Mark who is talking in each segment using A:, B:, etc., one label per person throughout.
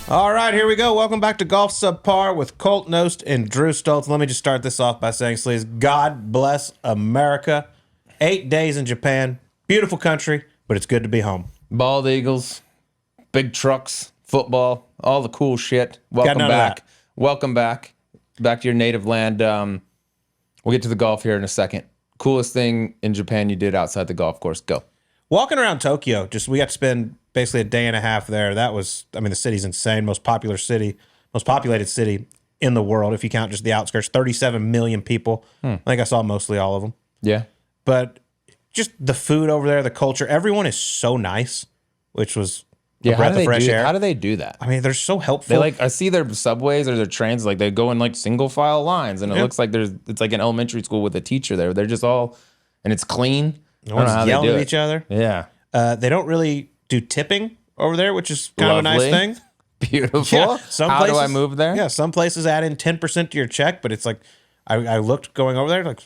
A: All right, here we go. Welcome back to Golf Subpar with Colt, Knost, and Drew Stoltz. Let me just start this off by saying, Sleaze, God bless America. 8 days in Japan. Beautiful country, but it's good to be home.
B: Bald eagles, big trucks, football, all the cool shit. Welcome back. Welcome back. Back to your native land. We'll get to the golf here in a second. Coolest thing in Japan you did outside the golf course. Go.
A: Walking around Tokyo, we got to spend basically a day and a half there. That was, the city's insane. Most populated city in the world, if you count just the outskirts. 37 million people. I think I saw mostly all of them.
B: Yeah.
A: But just the food over there, the culture, everyone is so nice, which was a breath of fresh air.
B: How do they do that?
A: They're so helpful.
B: I see their subways or their trains, they go in single file lines, and it looks like it's like an elementary school with a teacher there. They're just all, and it's clean.
A: No one's yelling at each other.
B: Yeah.
A: They don't really do tipping over there, which is kind of a nice thing.
B: Beautiful. Yeah, how do I move there?
A: Yeah, some places add in 10% to your check, but it's like, I looked going over there,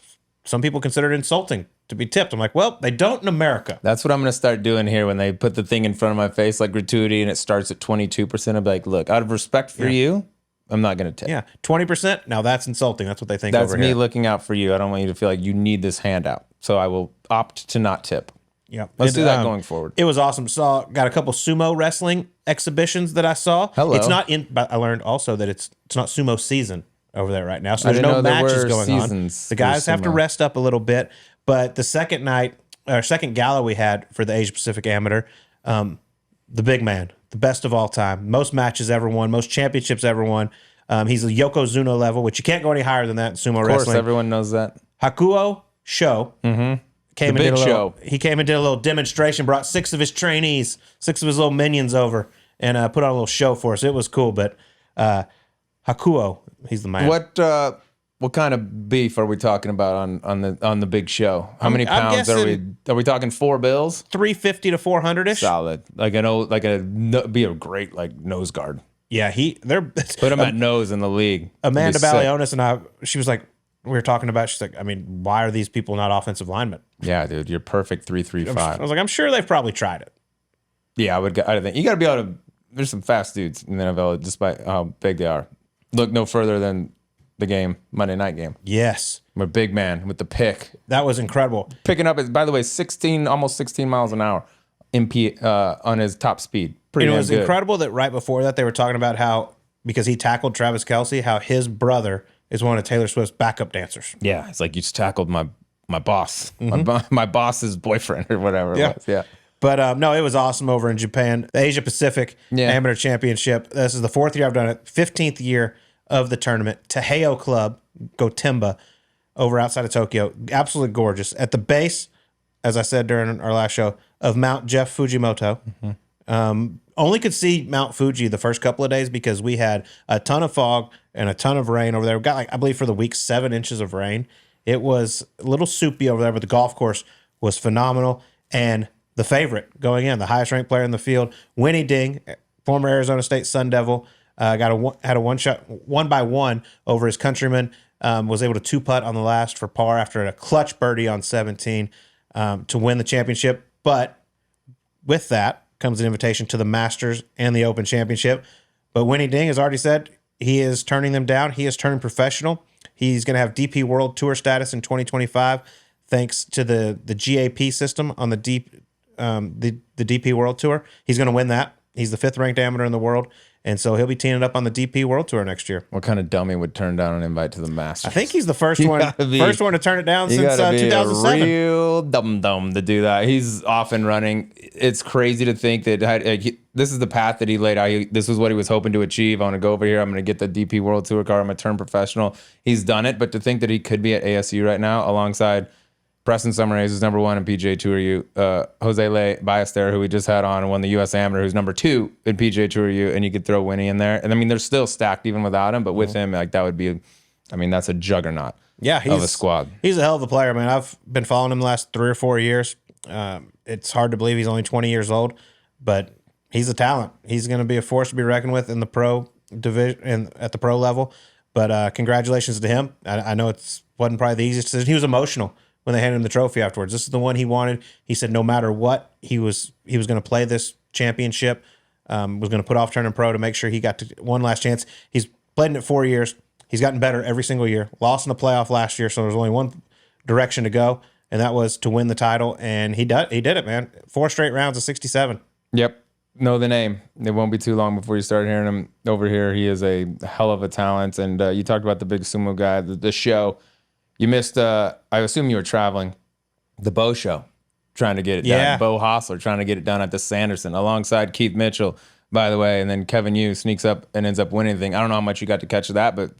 A: some people consider it insulting to be tipped. I'm like, well, they don't in America.
B: That's what I'm going to start doing here when they put the thing in front of my face, like gratuity, and it starts at 22%. I'll be like, look, out of respect for you, I'm not going to tip.
A: Yeah, 20%, now that's insulting. That's what they think over here.
B: That's me looking out for you. I don't want you to feel like you need this handout. So I will opt to not tip.
A: Yeah,
B: let's do that going forward.
A: It was awesome. Got a couple sumo wrestling exhibitions that I saw.
B: Hello.
A: It's not in, but I learned also that it's not sumo season over there right now. So there's no matches going on. The guys have to rest up a little bit. But the second gala we had for the Asia Pacific Amateur, the big man, the best of all time, most matches ever won, most championships ever won. He's a Yokozuna level, which you can't go any higher than that in sumo wrestling. Of course,
B: everyone knows that.
A: Hakuo Sho.
B: Mm-hmm.
A: He came and did a little demonstration, brought 6 of his trainees, 6 of his little minions over, and put on a little show for us. It was cool, but Hakuo, he's the man.
B: What kind of beef are we talking about on the big show? How many pounds are we? Are we talking 4 bills?
A: 350 to 400-ish.
B: Solid. Be a great nose guard.
A: Yeah, they're
B: put him at nose in the league.
A: Amanda Balionis and she was like, we were talking about, she's like, why are these people not offensive linemen?
B: Yeah, dude, you're perfect 3-3-5.
A: I was like, I'm sure they've probably tried it.
B: Yeah, I think you got to be able to. There's some fast dudes in the NFL, despite how big they are. Look no further than the game, Monday night game.
A: Yes,
B: I'm a big man with the pick.
A: That was incredible.
B: Picking up, by the way, almost 16 miles an hour on his top speed. Pretty
A: it was
B: good.
A: Incredible that right before that they were talking about how, because he tackled Travis Kelce, how his brother is one of Taylor Swift's backup dancers.
B: Yeah, it's like you just tackled my boss, my boss's boyfriend or whatever it was. Yeah.
A: But no, it was awesome over in Japan. The Asia Pacific Amateur Championship. This is the 4th year I've done it. 15th year of the tournament. Taiheiyo Club, Gotemba, over outside of Tokyo. Absolutely gorgeous. At the base, as I said during our last show, of Mount Jeff Fujimoto. Only could see Mount Fuji the first couple of days because we had a ton of fog and a ton of rain over there. We got I believe for the week, 7 inches of rain. It was a little soupy over there, but the golf course was phenomenal. And the favorite going in, the highest ranked player in the field, Winnie Ding, former Arizona State Sun Devil, had a one by one over his countryman. Was able to 2-putt on the last for par after a clutch birdie on 17 to win the championship. But with that comes an invitation to the Masters and the Open Championship. But Winnie Ding has already said he is turning them down. He is turning professional. He's going to have DP World Tour status in 2025 thanks to the GAP system on the DP World Tour. He's going to win that. He's the 5th ranked amateur in the world. And so he'll be teeing it up on the DP World Tour next year.
B: What kind of dummy would turn down an invite to the Masters?
A: I think he's the first one to turn it down since 2007.
B: A real dum-dum to do that. He's off and running. It's crazy to think that this is the path that he laid out. This was what he was hoping to achieve. I want to go over here. I'm going to get the DP World Tour card. I'm going to turn professional. He's done it. But to think that he could be at ASU right now alongside Preston Summerhays, who's number 1 in PGA Tour U, Jose Le Ballester, who we just had on and won the U.S. Amateur, who's number 2 in PGA Tour U, and you could throw Winnie in there. And they're still stacked even without him, but with him, that would be, that's a juggernaut of a squad.
A: He's a hell of a player, man. I've been following him the last 3 or 4 years. It's hard to believe he's only 20 years old, but he's a talent. He's going to be a force to be reckoned with in the pro division and at the pro level. But congratulations to him. I know it wasn't probably the easiest decision. He was emotional when they handed him the trophy afterwards. This is the one he wanted. He said no matter what, he was going to play this championship. was going to put off turning pro to make sure he got to one last chance. He's played in it 4 years. He's gotten better every single year. Lost in the playoff last year, so there's only one direction to go, and that was to win the title. And he did it, man. 4 straight rounds of 67.
B: Yep. Know the name. It won't be too long before you start hearing him over here. He is a hell of a talent. And you talked about the big sumo guy, the show. You missed, I assume you were traveling, the Bo show, trying to get it done. Bo Hostler trying to get it done at the Sanderson alongside Keith Mitchell, by the way. And then Kevin Yu sneaks up and ends up winning the thing. I don't know how much you got to catch of that, but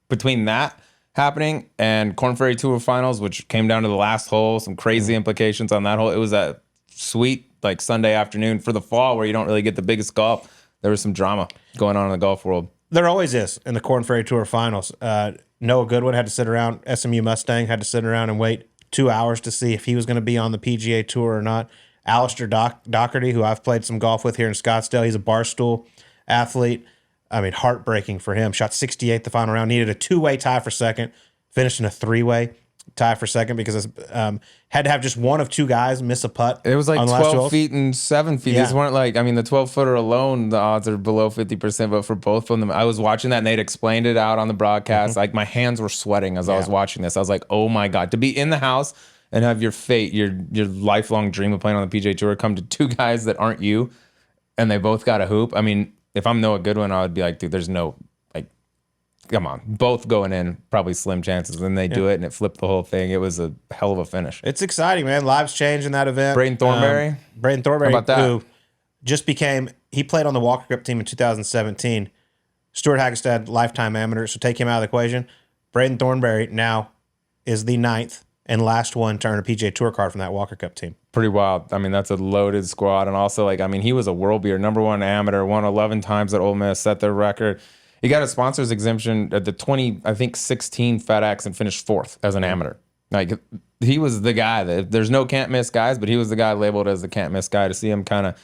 B: between that happening and Korn Ferry Tour Finals, which came down to the last hole, some crazy implications on that hole. It was a sweet like Sunday afternoon for the fall where you don't really get the biggest golf. There was some drama going on in the golf world.
A: There always is in the Korn Ferry Tour Finals. Noah Goodwin had to sit around, SMU Mustang had to sit around and wait 2 hours to see if he was going to be on the PGA Tour or not. Alistair Doherty, who I've played some golf with here in Scottsdale, he's a Barstool athlete. I mean, heartbreaking for him. Shot 68 the final round, needed a 2-way tie for second, finished in a 3-way tie for second because had to have just one of 2 guys miss a putt.
B: It was like 12 feet and 7 feet.
A: Yeah.
B: These weren't like, I mean, the 12-footer alone, the odds are below 50%, but for both of them, I was watching that and they'd explained it out on the broadcast. Like my hands were sweating as I was watching this. I was like, oh my God, to be in the house and have your fate, your lifelong dream of playing on the PGA Tour come to 2 guys that aren't you and they both got a hoop. I mean, if I'm Noah Goodwin, I would be like, dude, there's no, like, come on. Both going in, probably slim chances. And then they do it, and it flipped the whole thing. It was a hell of a finish.
A: It's exciting, man. Lives change in that event.
B: Braden Thornberry?
A: Braden Thornberry,
B: How about that?
A: who just became, he played on the Walker Cup team in 2017. Stuart Hagestad, lifetime amateur, so take him out of the equation. Braden Thornberry now is the 9th and last one to earn a PGA Tour card from that Walker Cup team.
B: Pretty wild. I mean, that's a loaded squad. And also, like, I mean, he was a world beater, #1 amateur, won 11 times at Ole Miss, set their record. He got a sponsor's exemption at the 2016 FedEx and finished 4th as an amateur. Like, he was the guy that there's no can't miss guys, but he was the guy labeled as the can't miss guy. To see him kind of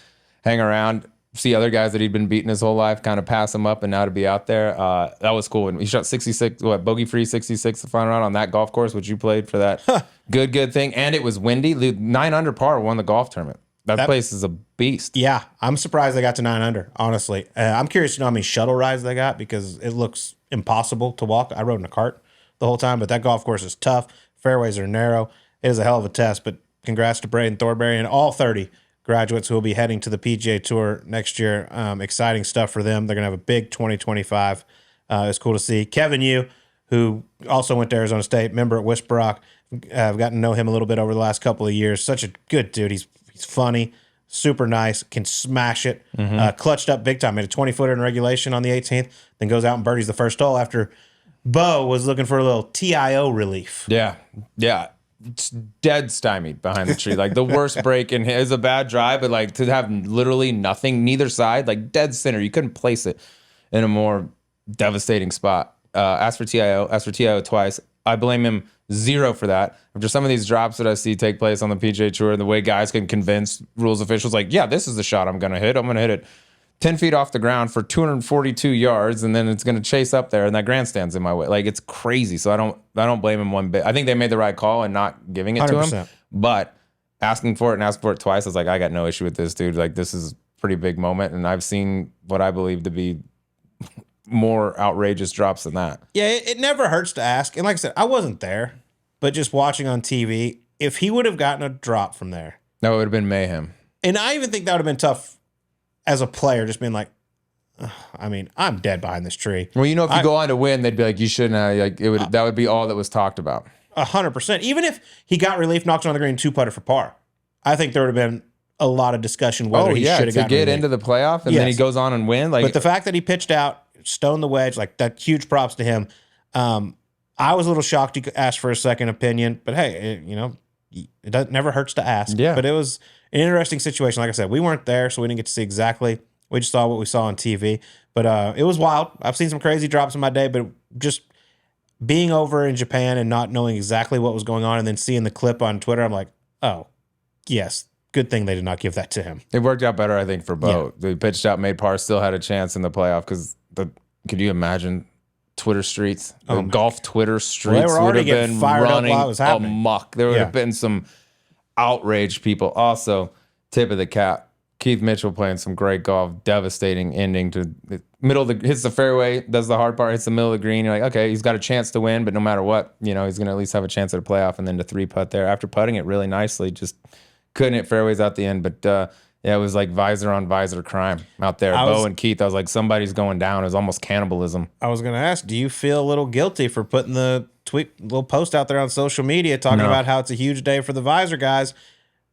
B: hang around, see other guys that he'd been beating his whole life kind of pass him up, and now to be out there, that was cool. And he shot 66, bogey free 66 the final round on that golf course, which you played for that good thing. And it was windy. 9 under par won the golf tournament. That place is a beast.
A: Yeah, I'm surprised they got to 9 under, honestly. I'm curious to know how many shuttle rides they got because it looks impossible to walk. I rode in a cart the whole time, but that golf course is tough. Fairways are narrow. It is a hell of a test, but congrats to Braden Thornberry and all 30 graduates who will be heading to the PGA Tour next year. Exciting stuff for them. They're going to have a big 2025. It's cool to see. Kevin Yu, who also went to Arizona State, member at Whisperock. I've gotten to know him a little bit over the last couple of years. Such a good dude. He's funny, super nice, can smash it. Clutched up big time. Made a 20-footer in regulation on the 18th, then goes out and birdies the first hole after Bo was looking for a little TIO relief.
B: Yeah. It's dead stymied behind the tree. Like the worst break in his, a bad drive, but like to have literally nothing, neither side, like dead center. You couldn't place it in a more devastating spot. Asked for TIO twice. I blame him 0 for that. After some of these drops that I see take place on the PGA Tour, the way guys can convince rules officials, like, yeah, this is the shot I'm going to hit. I'm going to hit it 10 feet off the ground for 242 yards, and then it's going to chase up there, and that grandstand's in my way. Like, it's crazy. So I don't blame him one bit. I think they made the right call in not giving it 100%. To him. But asking for it twice, I was like, I got no issue with this, dude. Like, this is a pretty big moment, and I've seen what I believe to be more outrageous drops than that.
A: Yeah, it never hurts to ask. And like I said, I wasn't there, but just watching on TV, if he would have gotten a drop from there.
B: No, it would have been mayhem.
A: And I even think that would have been tough as a player, just being like, I mean, I'm dead behind this tree.
B: Well, you know, if you go on to win, they'd be like, you shouldn't have. Like, it would. That would be all that was talked about.
A: 100%. Even if he got relief, knocked on the green, 2-putter for par, I think there would have been a lot of discussion whether he should have gotten
B: to get
A: relief.
B: Into the playoff, and then he goes on and win. Like,
A: but the fact that he pitched out, stoned the wedge, like that, huge props to him. I was a little shocked you could ask for a second opinion, but hey, it never hurts to ask.
B: Yeah.
A: But it was an interesting situation. Like I said, we weren't there, so we didn't get to see exactly. We just saw what we saw on TV. But it was wild. I've seen some crazy drops in my day, but just being over in Japan and not knowing exactly what was going on and then seeing the clip on Twitter, I'm like, oh, yes, good thing they did not give that to him.
B: It worked out better, I think, for Bo. Yeah. They pitched out, made par, still had a chance in the playoff because could you imagine Twitter streets? The golf Twitter streets would have been running amok. There would have been some outraged people. Also, tip of the cap Keith Mitchell playing some great golf, devastating ending to the middle of hits the fairway, does the hard part, hits the middle of the green. You're like, okay, he's got a chance to win, but no matter what, he's going to at least have a chance at a playoff. And then to 3-putt there after putting it really nicely, just couldn't hit fairways out the end. But it was like visor on visor crime out there. Bo and Keith, I was like, somebody's going down. It was almost cannibalism.
A: I was going to ask, do you feel a little guilty for putting the little post out there on social media talking about how it's a huge day for the visor guys?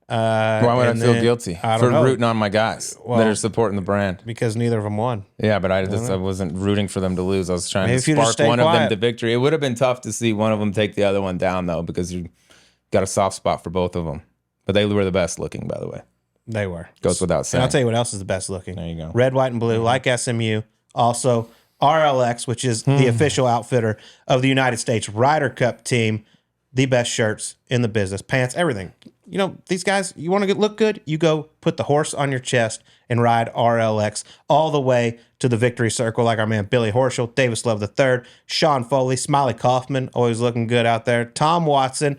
B: Why would I feel guilty for rooting on my guys that are supporting the brand?
A: Because neither of them won.
B: Yeah, but I wasn't rooting for them to lose. I was trying to spark one of them to victory. It would have been tough to see one of them take the other one down, though, because you got a soft spot for both of them. But they were the best looking, by the way.
A: They were.
B: Goes without saying.
A: And I'll tell you what else is the best looking.
B: There you go.
A: Red, white, and blue, like SMU. Also, RLX, which is the official outfitter of the United States Ryder Cup team. The best shirts in the business, pants, everything. These guys, you want to look good? You go put the horse on your chest and ride RLX all the way to the victory circle, like our man Billy Horschel, Davis Love III, Sean Foley, Smiley Kaufman, always looking good out there. Tom Watson,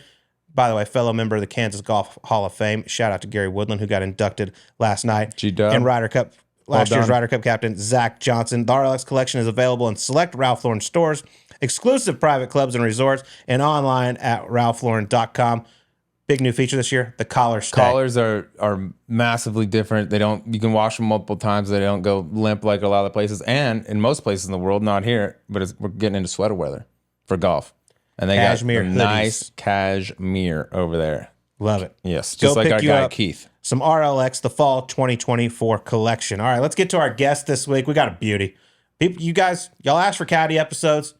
A: by the way, fellow member of the Kansas Golf Hall of Fame. Shout out to Gary Woodland, who got inducted last night.
B: G-Dub.
A: And Ryder Cup, last year's Ryder Cup captain, Zach Johnson. The RLX collection is available in select Ralph Lauren stores, exclusive private clubs and resorts, and online at ralphlauren.com. Big new feature this year, the collars stay.
B: Collars are massively different. You can wash them multiple times. They don't go limp like a lot of the places. And in most places in the world, not here, but we're getting into sweater weather for golf. And they
A: cashmere
B: got a nice cashmere over there.
A: Love it.
B: Yes, just like our guy Keith.
A: Some RLX, the fall 2024 collection. All right, let's get to our guest this week. We got a beauty. You guys, y'all asked for caddy episodes.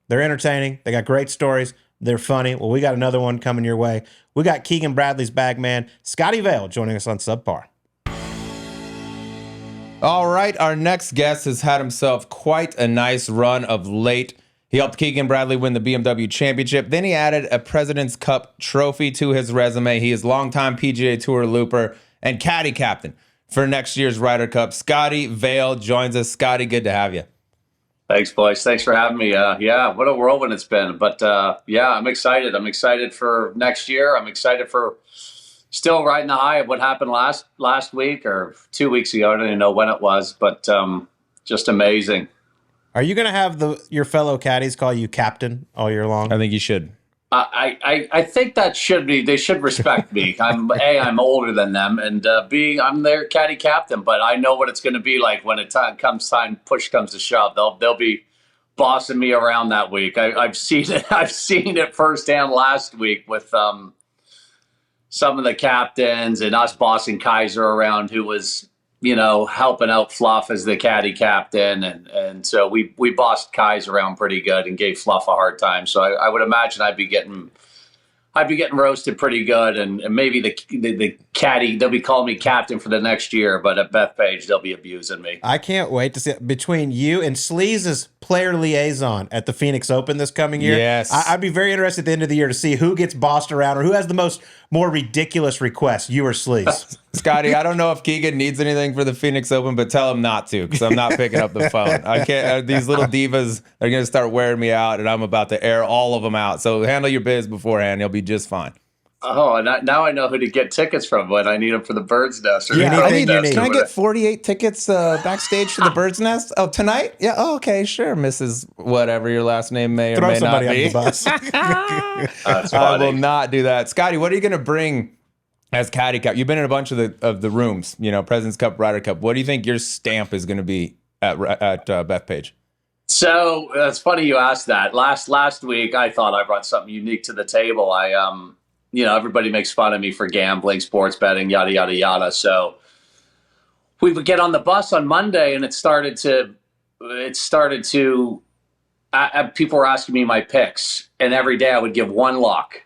A: They're entertaining. They got great stories. They're funny. Well, we got another one coming your way. We got Keegan Bradley's bag man, Scott Vail, joining us on Subpar.
B: All right, our next guest has had himself quite a nice run of late. He helped Keegan Bradley win the BMW Championship. Then he added a President's Cup trophy to his resume. He is longtime PGA Tour looper and caddy captain for next year's Ryder Cup. Scotty Vail joins us. Scotty, good to have you.
C: Thanks, boys. Thanks for having me. What a whirlwind it's been. But I'm excited. I'm excited for next year. I'm excited for still riding the high of what happened last week or 2 weeks ago. I don't even know when it was, but just amazing.
A: Are you going to have your fellow caddies call you captain all year long?
B: I think you should.
C: I think that should be. They should respect me. I'm older than them, and B, I'm their caddy captain. But I know what it's going to be like when push comes to shove. They'll be bossing me around that week. I've seen it. I've seen it firsthand last week with some of the captains and us bossing Kaiser around, who was helping out Fluff as the caddy captain. And so we bossed Kaiser around pretty good and gave Fluff a hard time. So I would imagine I'd be getting roasted pretty good. And maybe the caddy, they'll be calling me captain for the next year, but at Bethpage, they'll be abusing me.
A: I can't wait to see it. Between you and Sleaze's player liaison at the Phoenix Open this coming year.
B: Yes.
A: I'd be very interested at the end of the year to see who gets bossed around or who has the more ridiculous requests, you or Sleaze.
B: Scotty, I don't know if Keegan needs anything for the Phoenix Open, but tell him not to, because I'm not picking up the phone. I can't. These little divas are going to start wearing me out, and I'm about to air all of them out. So handle your biz beforehand. You'll be just fine.
C: Oh, and now I know who to get tickets from, but I need them for the Bird's Nest.
B: Can I get 48 tickets backstage for the Bird's Nest? Oh, tonight? Yeah. Oh, okay, sure, Mrs. Whatever your last name may or may not be.
A: Throw somebody under the bus.
B: I will not do that. Scotty, what are you going to bring as caddy cap? You've been in a bunch of the rooms, President's Cup, Ryder Cup. What do you think your stamp is going to be at Bethpage?
C: So it's funny you asked that. Last week, I thought I brought something unique to the table. Everybody makes fun of me for gambling, sports betting, yada, yada, yada. So we would get on the bus on Monday and it started to, people were asking me my picks, and every day I would give one lock.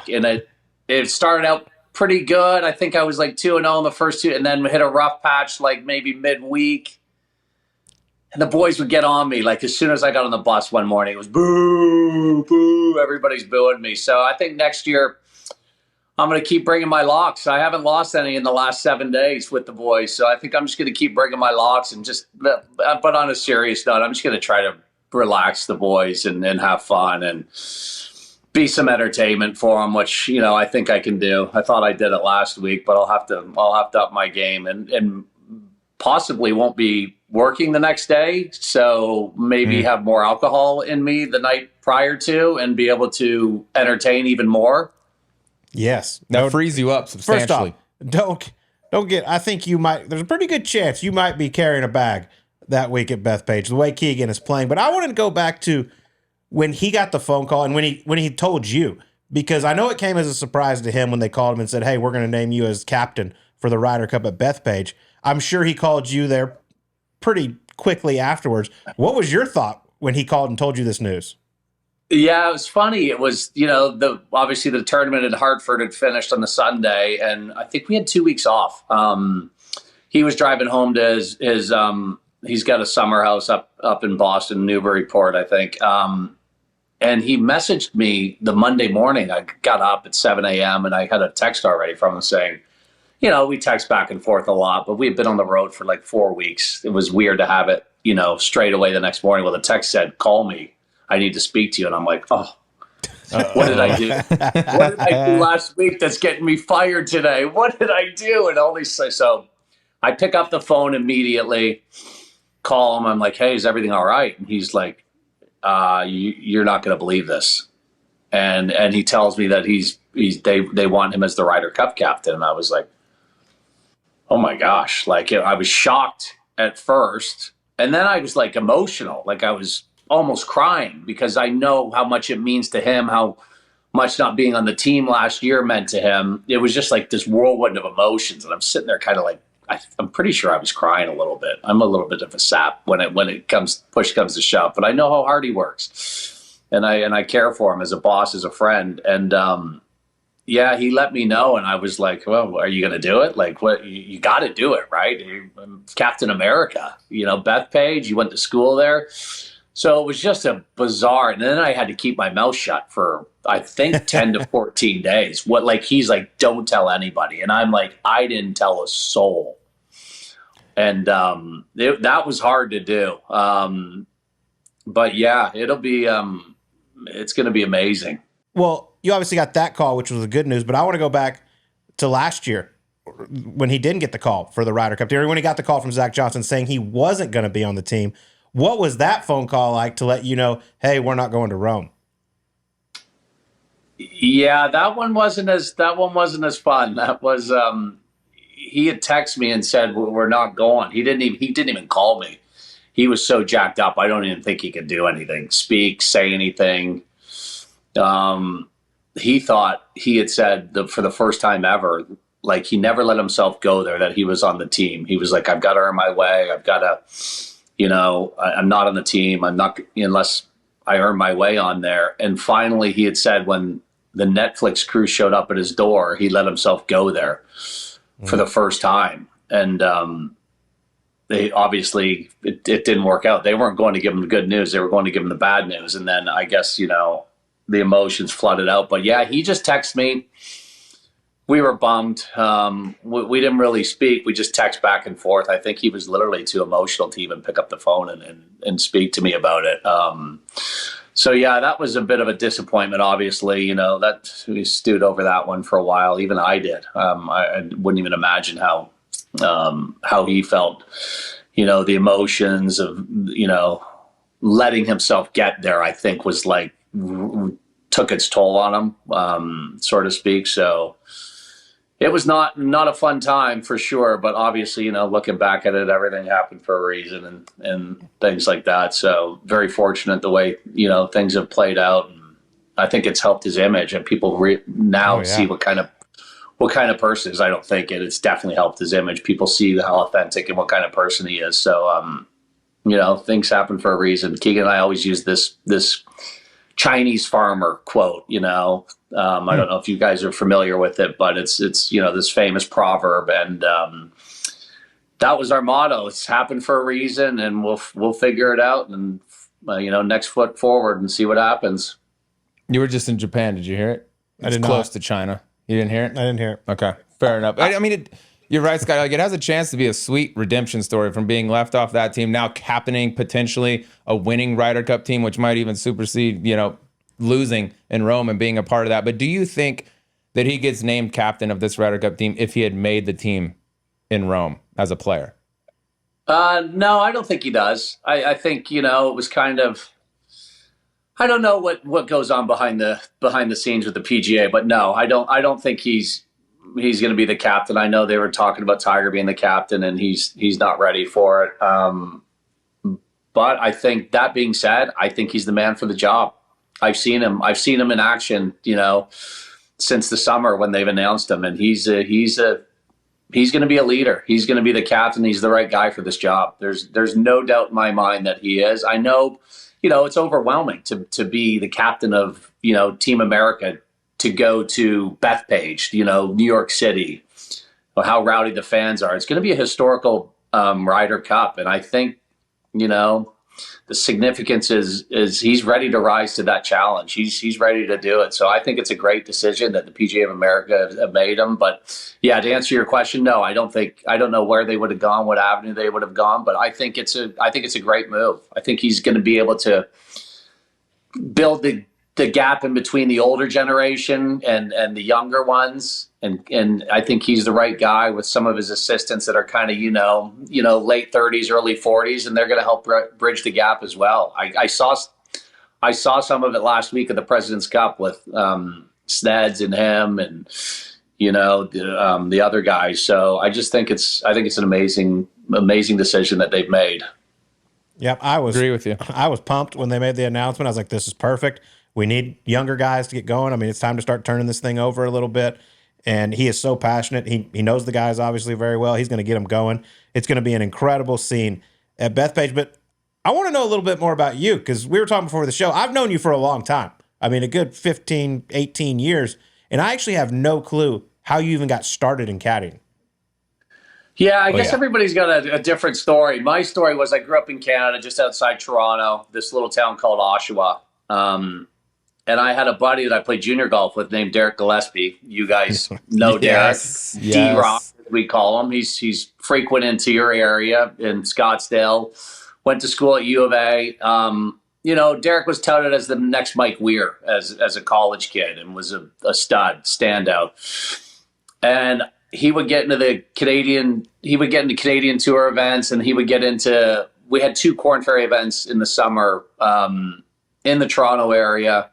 C: And it started out pretty good. I think I was like 2-0 in the first two, and then hit a rough patch, like maybe midweek. And the boys would get on me. Like as soon as I got on the bus one morning, it was boo, boo. Everybody's booing me. So I think next year I'm going to keep bringing my locks. I haven't lost any in the last 7 days with the boys. So I think I'm just going to keep bringing my locks and but on a serious note, I'm just going to try to relax the boys and have fun. And be some entertainment for them, which, I think I can do. I thought I did it last week, but I'll have to up my game and possibly won't be working the next day. So maybe have more alcohol in me the night prior to and be able to entertain even more.
A: Yes.
B: That frees you up substantially.
A: First off, don't get, I think there's a pretty good chance you might be carrying a bag that week at Bethpage, the way Keegan is playing. But I want to go back to when he got the phone call and when he told you, because I know it came as a surprise to him when they called him and said, hey, we're going to name you as captain for the Ryder Cup at Bethpage. I'm sure he called you there pretty quickly afterwards. What was your thought when he called and told you this news?
C: Yeah, it was funny. It was, obviously the tournament in Hartford had finished on the Sunday, and I think we had 2 weeks off. He was driving home to his he's got a summer house up in Boston, Newburyport, I think. And he messaged me the Monday morning. I got up at 7 a.m. and I had a text already from him saying, we text back and forth a lot, but we had been on the road for like 4 weeks. It was weird to have it, straight away the next morning. Well, the text said, call me. I need to speak to you. And I'm like, oh, what did I do? What did I do last week that's getting me fired today? What did I do? And all these, so I pick up the phone immediately, call him. I'm like, hey, is everything all right? And he's like, you're not going to believe this. And he tells me that they want him as the Ryder Cup captain. And I was like, oh my gosh. Like, I was shocked at first. And then I was like emotional. Like I was almost crying because I know how much it means to him, how much not being on the team last year meant to him. It was just like this whirlwind of emotions. And I'm sitting there kind of like, I'm pretty sure I was crying a little bit. I'm a little bit of a sap when push comes to shove, but I know how hard he works, and I care for him as a boss, as a friend. And he let me know, and I was like, well, are you going to do it? Like, what? You got to do it, right? You're Captain America, Bethpage. You went to school there, so it was just a bizarre. And then I had to keep my mouth shut for I think 10 to 14 days. He's like, don't tell anybody. And I'm like, I didn't tell a soul. And that was hard to do. But yeah, it'll be, it's going to be amazing.
A: Well, you obviously got that call, which was the good news, but I want to go back to last year when he didn't get the call for the Ryder Cup. When he got the call from Zach Johnson saying he wasn't going to be on the team. What was that phone call like to let you know, hey, we're not going to Rome?
C: Yeah, that one wasn't as fun. That was he had texted me and said we're not going. He didn't even call me. He was so jacked up. I don't even think he could do anything, say anything. He thought he had said for the first time ever, like he never let himself go there, that he was on the team. He was like, I've got to earn my way. I've got to, I'm not on the team. I'm not unless I earn my way on there. And finally he had said when the Netflix crew showed up at his door, he let himself go there for the first time. And they obviously, it didn't work out. They weren't going to give him the good news. They were going to give him the bad news. And then I guess, the emotions flooded out. But yeah, he just texted me. We were bummed. We didn't really speak. We just text back and forth. I think he was literally too emotional to even pick up the phone and speak to me about it. So yeah, that was a bit of a disappointment. Obviously, that we stewed over that one for a while. Even I did. I wouldn't even imagine how he felt. The emotions of letting himself get there. I think was like took its toll on him, so to speak. So it was not a fun time for sure. But obviously, looking back at it, everything happened for a reason and things like that. So very fortunate the way, things have played out. And I think it's helped his image and people see what kind of person he is. I don't think it's definitely helped his image. People see how authentic and what kind of person he is. So, things happen for a reason. Keegan and I always use this Chinese farmer quote, I don't know if you guys are familiar with it, but it's this famous proverb, and that was our motto. It's happened for a reason, and we'll figure it out, and next foot forward and see what happens.
B: You were just in Japan. Did you hear it? It's close to China. You didn't hear it?
A: I didn't hear it.
B: Okay, fair enough. I mean, you're right, Scott. Like, it has a chance to be a sweet redemption story from being left off that team, now captaining potentially a winning Ryder Cup team, which might even supersede, losing in Rome and being a part of that. But do you think that he gets named captain of this Ryder Cup team if he had made the team in Rome as a player?
C: No, I don't think he does. I think, it was kind of, I don't know what goes on behind the scenes with the PGA, but no, I don't think he's going to be the captain. I know they were talking about Tiger being the captain, and he's not ready for it. But I think, that being said, I think he's the man for the job. I've seen him in action, since the summer when they've announced him, and he's going to be a leader. He's going to be the captain. He's the right guy for this job. There's no doubt in my mind that he is. I know, it's overwhelming to be the captain of, Team America, to go to Bethpage, New York City, how rowdy the fans are. It's going to be a historical Ryder Cup. And I think, the significance is he's ready to rise to that challenge. He's ready to do it. So I think it's a great decision that the PGA of America have made him. But yeah, to answer your question, no, I don't know where they would have gone, what avenue they would have gone, but I think it's a great move. I think he's going to be able to build the gap in between the older generation and the younger ones. And I think he's the right guy with some of his assistants that are kind of, late 30s, early 40s, and they're going to help bridge the gap as well. I saw some of it last week at the President's Cup with Sneds and him and, the other guys. So I just think it's an amazing decision that they've made.
A: Yep. I
B: agree with you.
A: I was pumped when they made the announcement. I was like, this is perfect. We need younger guys to get going. I mean, it's time to start turning this thing over a little bit. And he is so passionate. He knows the guys obviously very well. He's going to get them going. It's going to be an incredible scene at Bethpage. But I want to know a little bit more about you, because we were talking before the show. I've known you for a long time. I mean, a good 15, 18 years. And I actually have no clue how you even got started in caddying.
C: Yeah, I guess everybody's got a different story. My story was I grew up in Canada, just outside Toronto, this little town called Oshawa. And I had a buddy that I played junior golf with named Derek Gillespie. You guys know
B: Yes.
C: Derek. D-Rock, we call him. He's frequent into your area in Scottsdale. Went to school at U of A. Derek was touted as the next Mike Weir as a college kid, and was a stud, standout. And he would get into Canadian Tour events, and we had 2 Corn Ferry events in the summer in the Toronto area.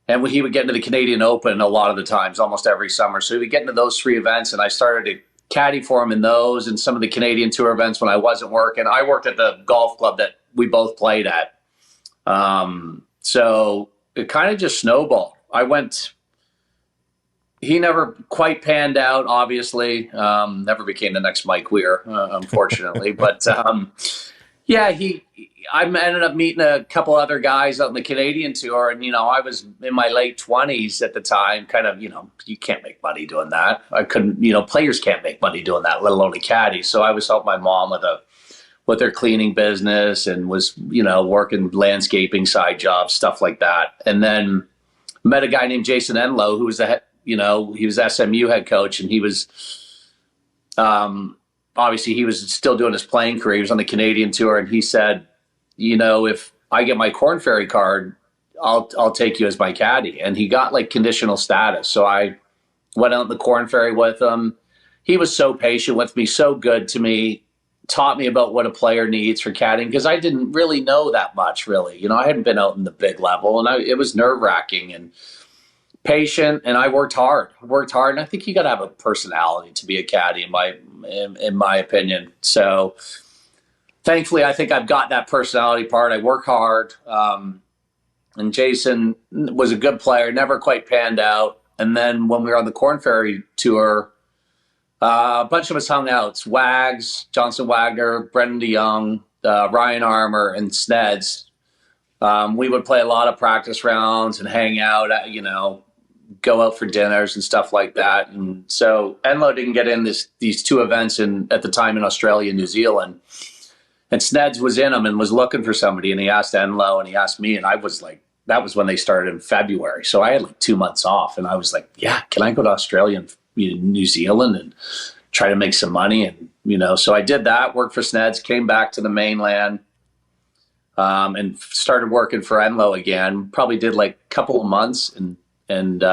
C: And he would get into the Canadian Open a lot of the times, almost every summer. So he would get into those 3 events, and I started to caddy for him in those and some of the Canadian Tour events when I wasn't working. I worked at the golf club that we both played at. So it kind of just snowballed. He never quite panned out, obviously. Never became the next Mike Weir, unfortunately. But I ended up meeting a couple other guys out in the Canadian Tour, and I was in my late 20s at the time. Kind of, you can't make money doing that. I couldn't, players can't make money doing that, let alone a caddy. So I was helping my mom with their cleaning business, and was working landscaping side jobs, stuff like that. And then met a guy named Jason Enlow, who was he was SMU head coach, and he was obviously he was still doing his playing career. He was on the Canadian Tour, and he said, if I get my Corn Ferry card, I'll take you as my caddy. And he got conditional status. So I went out in the Corn Ferry with him. He was so patient with me, so good to me, taught me about what a player needs for caddying, because I didn't really know that much, really. I hadn't been out in the big level, and it was nerve-wracking and patient, and I worked hard. And I think you got to have a personality to be a caddy, in my opinion. So thankfully, I think I've got that personality part. I work hard. And Jason was a good player, never quite panned out. And then when we were on the Corn Ferry tour, a bunch of us hung out. Wags, Johnson Wagner, Brendan DeYoung, Ryan Armour, and Sneds. We would play a lot of practice rounds and hang out, go out for dinners and stuff like that. And so Enlow didn't get in these 2 events at the time in Australia and New Zealand. And Sneds was in them and was looking for somebody. And he asked Enlow and he asked me. And I was like, that was when they started in February. So I had 2 months off. And I was like, yeah, can I go to Australia and New Zealand and try to make some money? And, so I did that, worked for Sneds, came back to the mainland. and started working for Enloe again. Probably did like a couple of months, and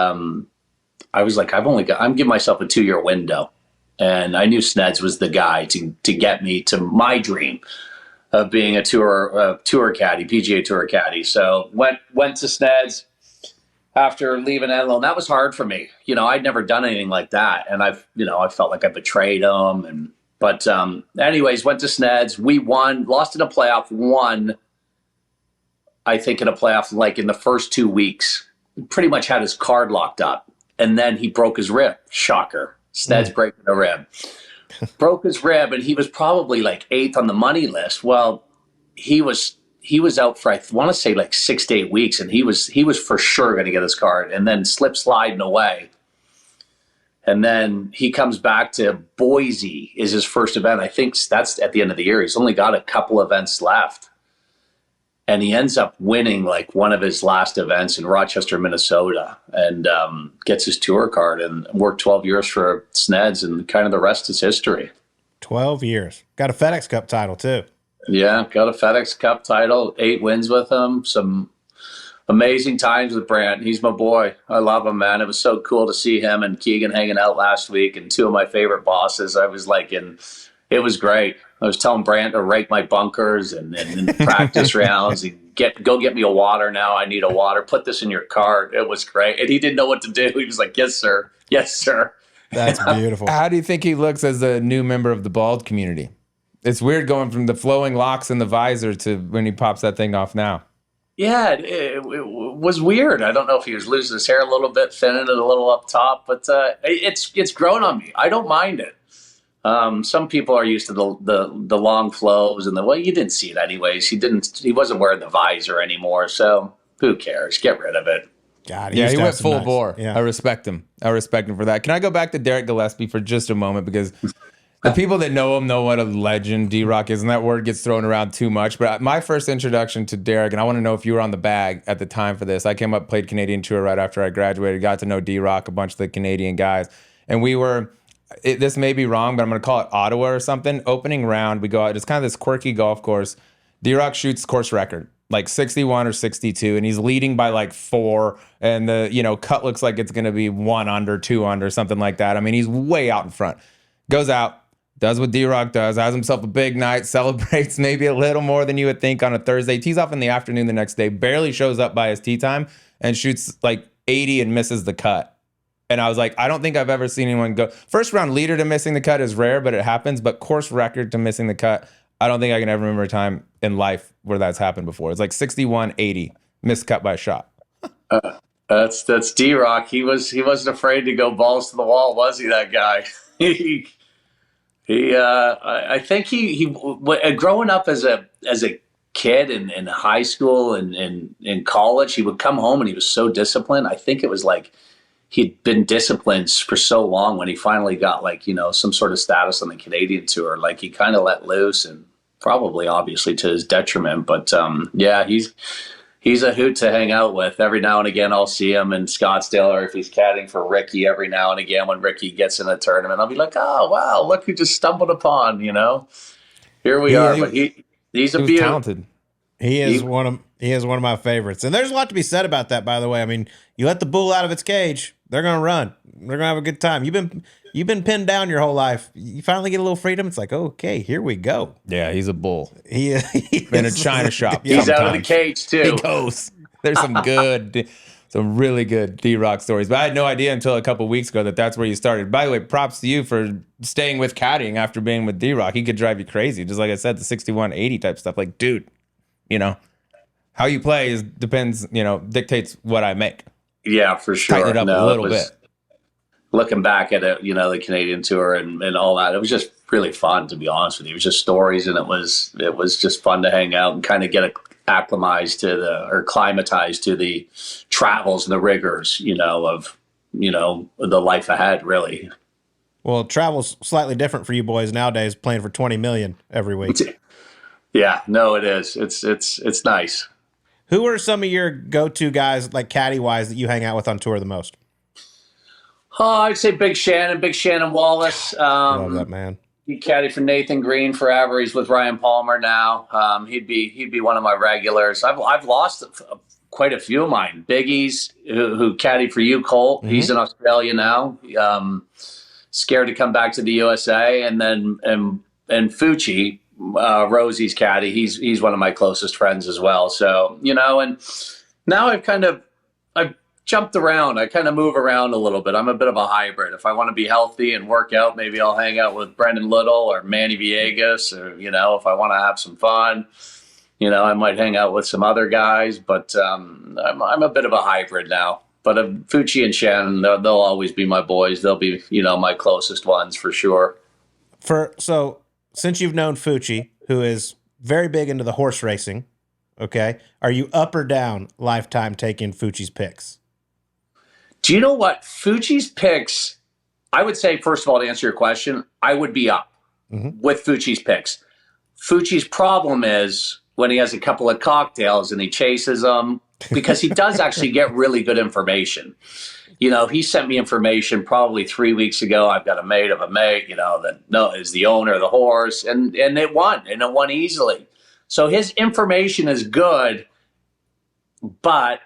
C: I was like, I'm giving myself a 2-year window, and I knew Sneds was the guy to get me to my dream of being a tour caddy, PGA Tour caddy. So went to Sneds after leaving Enloe, and that was hard for me. I'd never done anything like that, and I felt like I betrayed them. But anyways, went to Sneds. We won, lost in a playoff, won. I think in a playoff, like in the first 2 weeks, pretty much had his card locked up, and then he broke his rib. Shocker, Sneds breaking a rib. Broke his rib, and he was probably like 8th on the money list. Well, he was out for, I want to say, like 6 to 8 weeks, and he was for sure going to get his card, and then slip sliding away. And then he comes back to Boise is his first event. I think that's at the end of the year. He's only got a couple events left, and he ends up winning like one of his last events in Rochester, Minnesota, and gets his tour card and worked 12 years for Sneds, and kind of the rest is history.
A: 12 years. Got a FedEx Cup title too.
C: Yeah, got a FedEx Cup title, 8 wins with him, some amazing times with Brandt. He's my boy. I love him, man. It was so cool to see him and Keegan hanging out last week, and 2 of my favorite bosses. I was like, it was great. I was telling Brandt to rake my bunkers and practice rounds and go get me a water now. I need a water. Put this in your cart. It was great. And he didn't know what to do. He was like, yes, sir. Yes, sir.
A: That's beautiful.
B: How do you think he looks as a new member of the bald community? It's weird going from the flowing locks and the visor to when he pops that thing off now.
C: Yeah, it was weird. I don't know if he was losing his hair a little bit, thinning it a little up top, but it's grown on me. I don't mind it. Some people are used to the long flows and you didn't see it anyways. He wasn't wearing the visor anymore, so who cares? Get rid of it.
A: God,
B: he went full bore. Yeah. I respect him for that. Can I go back to Derek Gillespie for just a moment, because the people that know him know what a legend D-Rock is, and that word gets thrown around too much. But my first introduction to Derek, and I want to know if you were on the bag at the time for this. I came up, played Canadian Tour right after I graduated, got to know D-Rock, a bunch of the Canadian guys, and we were. This may be wrong, but I'm going to call it Ottawa or something. Opening round, we go out. It's kind of this quirky golf course. D-Rock shoots course record, like 61 or 62, and he's leading by like 4. And the cut looks like it's going to be 1 under, 2 under, something like that. I mean, he's way out in front. Goes out, does what D-Rock does, has himself a big night, celebrates maybe a little more than you would think on a Thursday. Tees off in the afternoon the next day, barely shows up by his tee time, and shoots like 80 and misses the cut. And I was like, I don't think I've ever seen anyone go. First round leader to missing the cut is rare, but it happens. But course record to missing the cut, I don't think I can ever remember a time in life where that's happened before. It's like 61-80, missed cut by a shot.
C: That's D-Rock. He wasn't afraid to go balls to the wall, was he? That guy. I think he growing up as a kid in high school and in college, he would come home and he was so disciplined. I think it was like he'd been disciplined for so long when he finally got some sort of status on the Canadian Tour. Like he kind of let loose, and probably obviously to his detriment. But yeah, he's a hoot to hang out with. Every now and again, I'll see him in Scottsdale, or if he's caddying for Ricky every now and again when Ricky gets in a tournament, I'll be like, oh, wow, look who just stumbled upon, Here we are. But he's a beauty.
A: Talented. He is one of my favorites. And there's a lot to be said about that, by the way. I mean, you let the bull out of its cage, they're going to run. They're going to have a good time. You've been pinned down your whole life. You finally get a little freedom. It's like, okay, here we go.
B: Yeah, he's a bull.
A: He
B: in a china shop.
C: He's out of the cage too.
B: He goes. There's some really good D-Rock stories. But I had no idea until a couple weeks ago that that's where you started. By the way, props to you for staying with caddying after being with D-Rock. He could drive you crazy. Just like I said, the 61-80 type stuff. Like, dude, how you play depends, dictates what I make.
C: Yeah, for sure.
B: Tighten it up a little bit.
C: Looking back at it, the Canadian Tour and all that, it was just really fun, to be honest with you. It was just stories, and it was just fun to hang out and kind of get acclimatized to the travels and the rigors, of the life ahead, really.
A: Well, travel's slightly different for you boys nowadays, playing for $20 million every week.
C: Yeah, no, it is. It's nice.
A: Who are some of your go-to guys, like caddy-wise, that you hang out with on tour the most?
C: Oh, I'd say Big Shannon Wallace.
A: Love that man.
C: He caddied for Nathan Green forever. He's with Ryan Palmer now. He'd be one of my regulars. I've lost quite a few of mine. Biggie's who caddied for you, Colt. Mm-hmm. He's in Australia now. Scared to come back to the USA. And then and Fucci, Rosie's caddy. He's one of my closest friends as well. So and now I've jumped around. I kind of move around a little bit. I'm a bit of a hybrid. If I want to be healthy and work out, maybe I'll hang out with Brendan Little or Manny Villegas, or if I want to have some fun, I might hang out with some other guys. But I'm a bit of a hybrid now. But Fucci and Shannon, they'll always be my boys. They'll be my closest ones for sure.
A: So since you've known Fucci, who is very big into the horse racing, okay, are you up or down lifetime taking Fucci's picks?
C: Do you know what? Fucci's picks, I would say, first of all, to answer your question, I would be up with Fucci's picks. Fucci's problem is when he has a couple of cocktails and he chases them, because he does actually get really good information. He sent me information probably 3 weeks ago. I've got a mate of a mate, that is the owner of the horse, and it won easily. So his information is good, but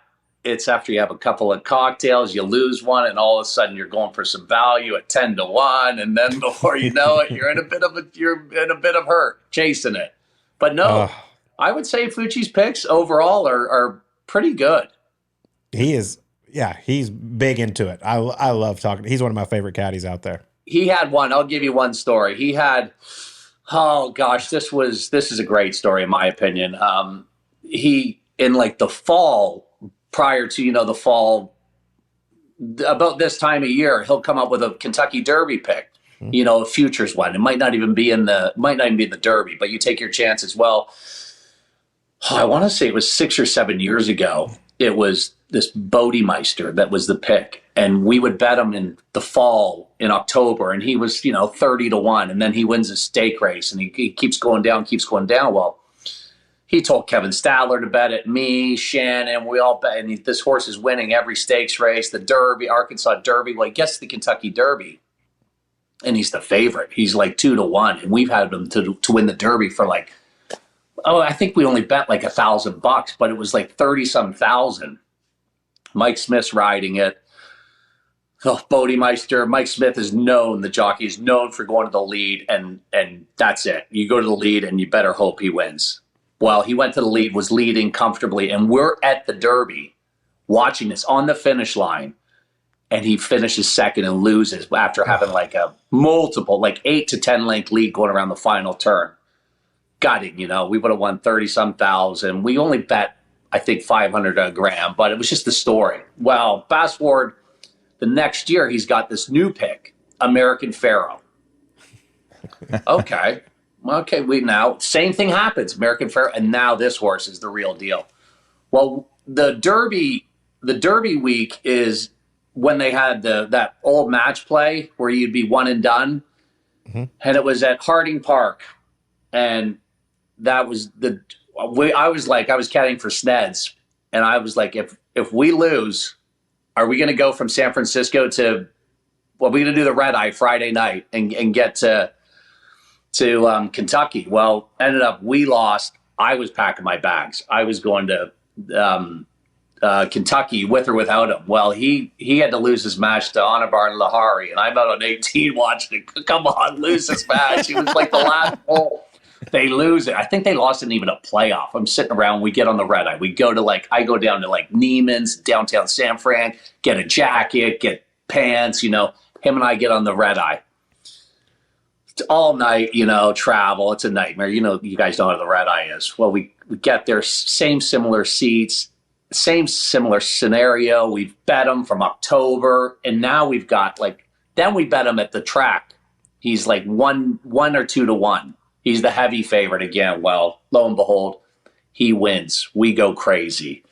C: it's after you have a couple of cocktails, you lose one, and all of a sudden you're going for some value at 10-1, and then before you know it, you're in a bit of hurt chasing it. But no, I would say Fucci's picks overall are pretty good.
A: He is, he's big into it. I love talking. He's one of my favorite caddies out there.
C: He had one. I'll give you one story. He had, oh gosh, this is a great story in my opinion. He in like the fall. Prior to, the fall, about this time of year, he'll come up with a Kentucky Derby pick, a futures one. It might not even be in the Derby, but you take your chances. Well, I want to say it was 6 or 7 years ago. It was this Bodemeister that was the pick. And we would bet him in the fall in October. And he was, 30-1. And then he wins a stake race and he keeps going down. Well, he told Kevin Stadler to bet it, me, Shannon, we all bet. And this horse is winning every stakes race, the Derby, Arkansas Derby. Well, he gets to the Kentucky Derby, and he's the favorite. He's like 2-1, and we've had him to win the Derby for like, I think we only bet like $1,000, but it was like 30-some thousand. Mike Smith's riding it. Oh, Bodemeister. Mike Smith is known, the jockey is known for going to the lead, and that's it. You go to the lead, and you better hope he wins. Well, he went to the lead, was leading comfortably, and we're at the Derby watching this on the finish line, and he finishes second and loses after having like a multiple, like 8 to 10 length lead going around the final turn. Got it, we would have won 30-some thousand. We only bet, I think, 500 a gram, but it was just the story. Well, fast forward the next year, he's got this new pick, American Pharoah. Okay. Now same thing happens, American Pharoah, and now this horse is the real deal. Well, the Derby week is when they had that old match play where you'd be one and done, and it was at Harding Park, and that was I was caddying for Sneds, and I was like, if we lose, are we going to go from San Francisco to? Well, we're going to do the red eye Friday night and get to Kentucky. Well, ended up we lost. I was packing my bags. I was going to Kentucky with or without him. Well, he had to lose his match to Anabar and Lahari, and I'm out on 18 watching it. Come on, lose this match. It was like the last hole. They lose it. I think they lost in even a playoff. I'm sitting around. We get on the red eye. We go to I go down to Neiman's, downtown San Fran, get a jacket, get pants. Him and I get on the red eye. All night, travel. It's a nightmare. You guys know how the red eye is. Well, we get there, same similar seats, same similar scenario. We've bet him from October, and now we've got then we bet him at the track. He's like 1 or 2-1. He's the heavy favorite again. Well, lo and behold, he wins. We go crazy.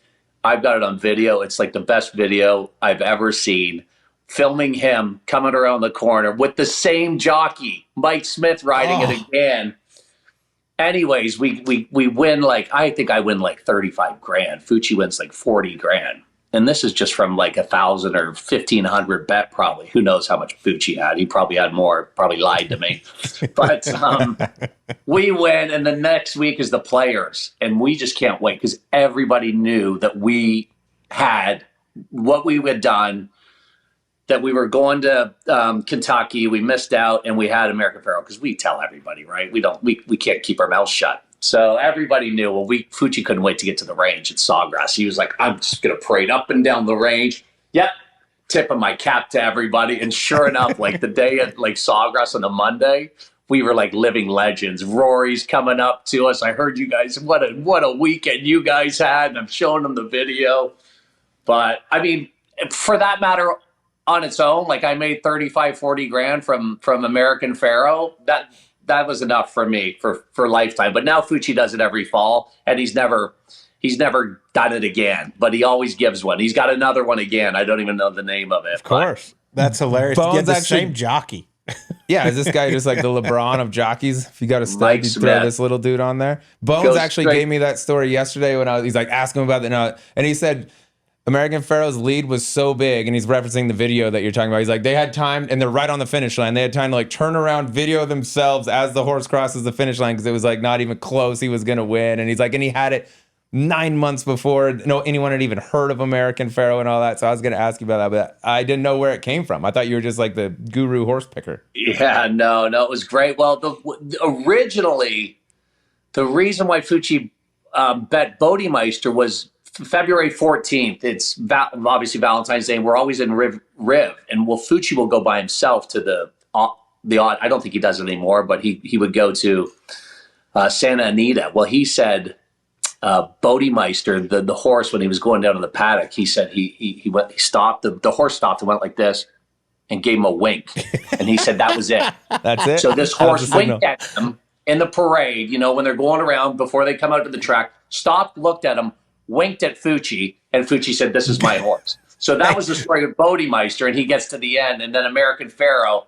C: I've got it on video. It's like the best video I've ever seen. Filming him coming around the corner with the same jockey, Mike Smith, riding it again. Anyways, we win I think I win 35 grand. Fucci wins 40 grand. and this is just from like 1,000 or 1,500 bet probably. Who knows how much Fucci had? He probably had more. Probably lied to me. But we win, and the next week is the Players, and we just can't wait because everybody knew that we had what we had done. That we were going to Kentucky, we missed out, and we had American Pharoah because we tell everybody, right? We can't keep our mouths shut. So everybody knew. Well, Fucci couldn't wait to get to the range at Sawgrass. He was like, I'm just going to parade up and down the range. Yep. Tipping my cap to everybody. And sure enough, like the day at like Sawgrass on a Monday, we were like living legends. Rory's coming up to us. I heard you guys, what a weekend you guys had. And I'm showing them the video. But I mean, for that matter, on its own, like I made 35, 40 grand from American Pharoah. That was enough for me for lifetime. But now Fucci does it every fall, and he's never done it again. But he always gives one. He's got another one again. I don't even know the name of it.
A: Of course, that's hilarious.
B: Bones
A: to get the
B: actually,
A: same jockey.
B: Yeah, is this guy just like the LeBron of jockeys? If you got a stud, you throw this little dude on there. Bones actually gave me that story yesterday when he's like asking about it, and he said American Pharoah's lead was so big, and he's referencing the video that you're talking about. He's like, they had time, and they're right on the finish line. They had time to like turn around, video themselves as the horse crosses the finish line because it was like not even close. He was gonna win, and he's like, and he had it 9 months before anyone had even heard of American Pharoah and all that. So I was gonna ask you about that, but I didn't know where it came from. I thought you were just like the guru horse picker.
C: Yeah, no, it was great. Well, originally, the reason why Fucci bet Bodemeister was February 14th. It's obviously Valentine's Day. We're always in Riv, and Fucci will go by himself to the odd. I don't think he does it anymore, but he would go to Santa Anita. Well, he said Bodemeister, the horse, when he was going down to the paddock, he said he stopped. The horse stopped and went like this and gave him a wink, and he said that was it.
B: That's it.
C: So this horse winked at him in the parade. When they're going around before they come out to the track, stopped, looked at him, winked at Fucci, and Fucci said, "This is my horse." So that was the story of Bodemeister, and he gets to the end, and then American Pharoah,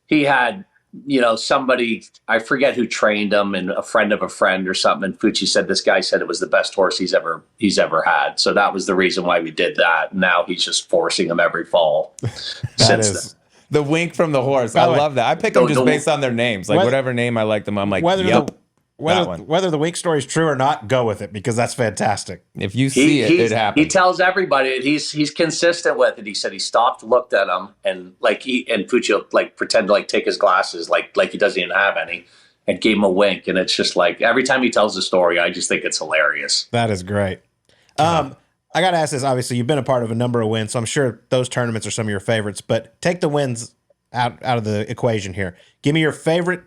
C: he had, somebody, I forget who trained him, and a friend of a friend or something, and Fucci said this guy said it was the best horse he's ever had. So that was the reason why we did that. Now he's just forcing him every fall.
B: Since then. The wink from the horse. I love that. I pick them just based on their names. Like whatever name I like them, I'm like, yep.
A: Whether the wink story is true or not, go with it because that's fantastic.
B: If you see it happens.
C: He tells everybody he's consistent with it. He said he stopped, looked at him, and Fucci will like pretend to like take his glasses like he doesn't even have any, and gave him a wink. And it's just like every time he tells the story, I just think it's hilarious.
A: That is great. I got to ask this. Obviously, you've been a part of a number of wins, so I'm sure those tournaments are some of your favorites. But take the wins out of the equation here. Give me your favorite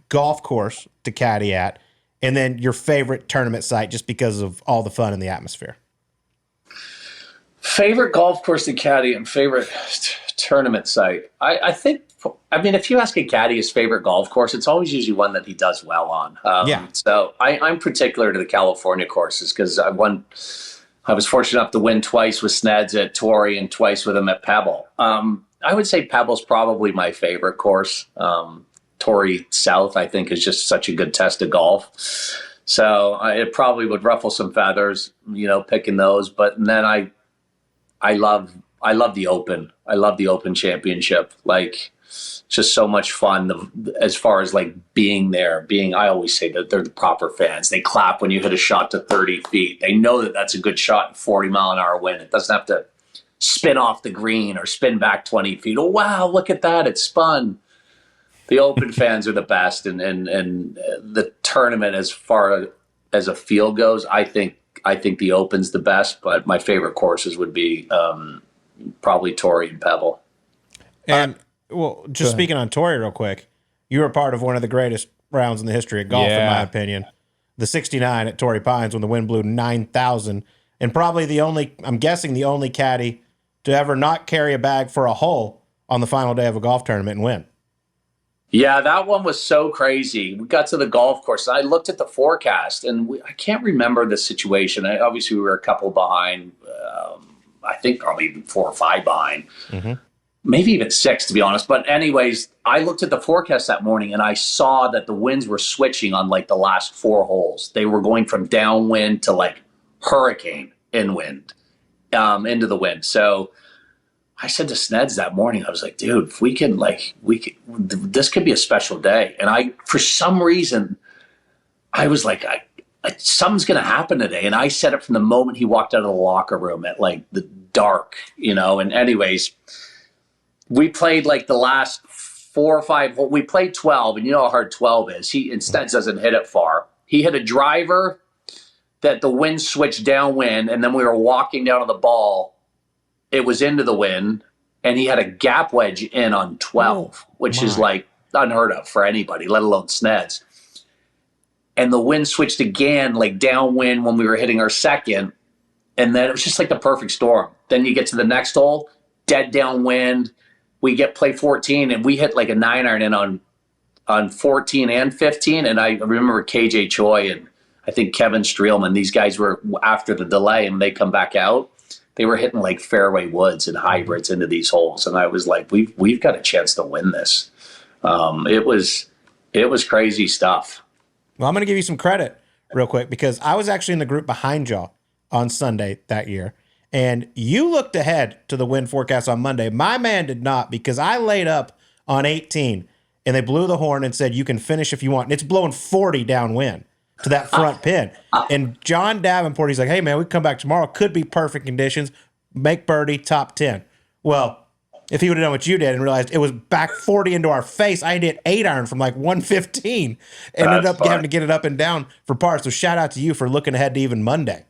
A: golf course to caddy at, and then your favorite tournament site just because of all the fun and the atmosphere.
C: Favorite golf course to caddy and favorite tournament site. I think, if you ask a caddy his favorite golf course, it's always usually one that he does well on. So I'm particular to the California courses because I was fortunate enough to win twice with Sneds at Torrey and twice with him at Pebble. I would say Pebble's probably my favorite course. Torrey South, I think, is just such a good test of golf. So it probably would ruffle some feathers, picking those. But then I love the Open. I love the Open Championship. Like, just so much fun as far as like being there. I always say that they're the proper fans. They clap when you hit a shot to 30 feet. They know that that's a good shot and 40-mile-an-hour wind. It doesn't have to spin off the green or spin back 20 feet. Oh, wow, look at that. It spun. The Open fans are the best, and the tournament, as far as a field goes, I think the Open's the best. But my favorite courses would be probably Torrey and Pebble.
A: And just speaking on Torrey real quick, you were part of one of the greatest rounds in the history of golf, in my opinion. The 69 at Torrey Pines when the wind blew 9,000, and probably I'm guessing the only caddy to ever not carry a bag for a hole on the final day of a golf tournament and win.
C: Yeah, that one was so crazy. We got to the golf course, and I looked at the forecast, and I can't remember the situation. Obviously, we were a couple behind. I think probably even 4 or 5 behind. Mm-hmm. Maybe even 6, to be honest. But anyways, I looked at the forecast that morning, and I saw that the winds were switching on like the last 4 holes. They were going from downwind to like hurricane inwind. into the wind. So I said to Sneds that morning, I was like, dude, if we can, this could be a special day. And for some reason, I was like, something's going to happen today. And I said it from the moment he walked out of the locker room at like the dark, and anyways, we played like the last 4 or 5 holes. We played 12, and you know how hard 12 is. He instead doesn't hit it far. He hit a driver that the wind switched downwind, and then we were walking down on the ball. It was into the wind, and he had a gap wedge in on 12, which is like unheard of for anybody, let alone Sneds. And the wind switched again, like downwind when we were hitting our second. And then it was just like the perfect storm. Then you get to the next hole, dead downwind. We play 14, and we hit like a 9-iron in on 14 and 15. And I remember KJ Choi and I think Kevin Streelman, these guys were after the delay and they come back out. They were hitting like fairway woods and hybrids into these holes. And I was like, we've got a chance to win this. It was crazy stuff.
A: Well, I'm going to give you some credit real quick because I was actually in the group behind y'all on Sunday that year. And you looked ahead to the wind forecast on Monday. My man did not, because I laid up on 18 and they blew the horn and said, you can finish if you want. And it's blowing 40 downwind to that front pin. And John Davenport, he's like, hey, man, we can come back tomorrow. Could be perfect conditions. Make birdie, top 10. Well, if he would have done what you did and realized it was back 40 into our face, I hit 8-iron from like 115. Ended up having to get it up and down for par. So shout out to you for looking ahead to even Monday.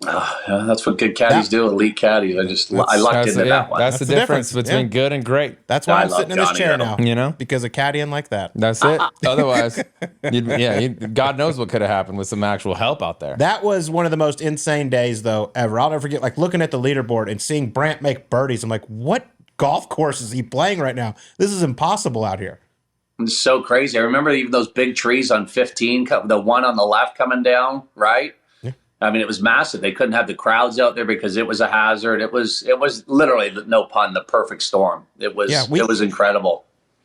C: Yeah, that's what good caddies do, elite caddies. I lucked into that one.
B: That's the difference between good and great.
A: That's why I'm sitting in this chair now, because of caddying like that.
B: That's it. Otherwise, God knows what could have happened with some actual help out there.
A: That was one of the most insane days, though, ever. I'll never forget, like, looking at the leaderboard and seeing Brandt make birdies. I'm like, what golf course is he playing right now? This is impossible out here.
C: It's so crazy. I remember even those big trees on 15, the one on the left coming down, right? I mean, it was massive. They couldn't have the crowds out there because it was a hazard. It was literally, no pun, the perfect storm. It was incredible.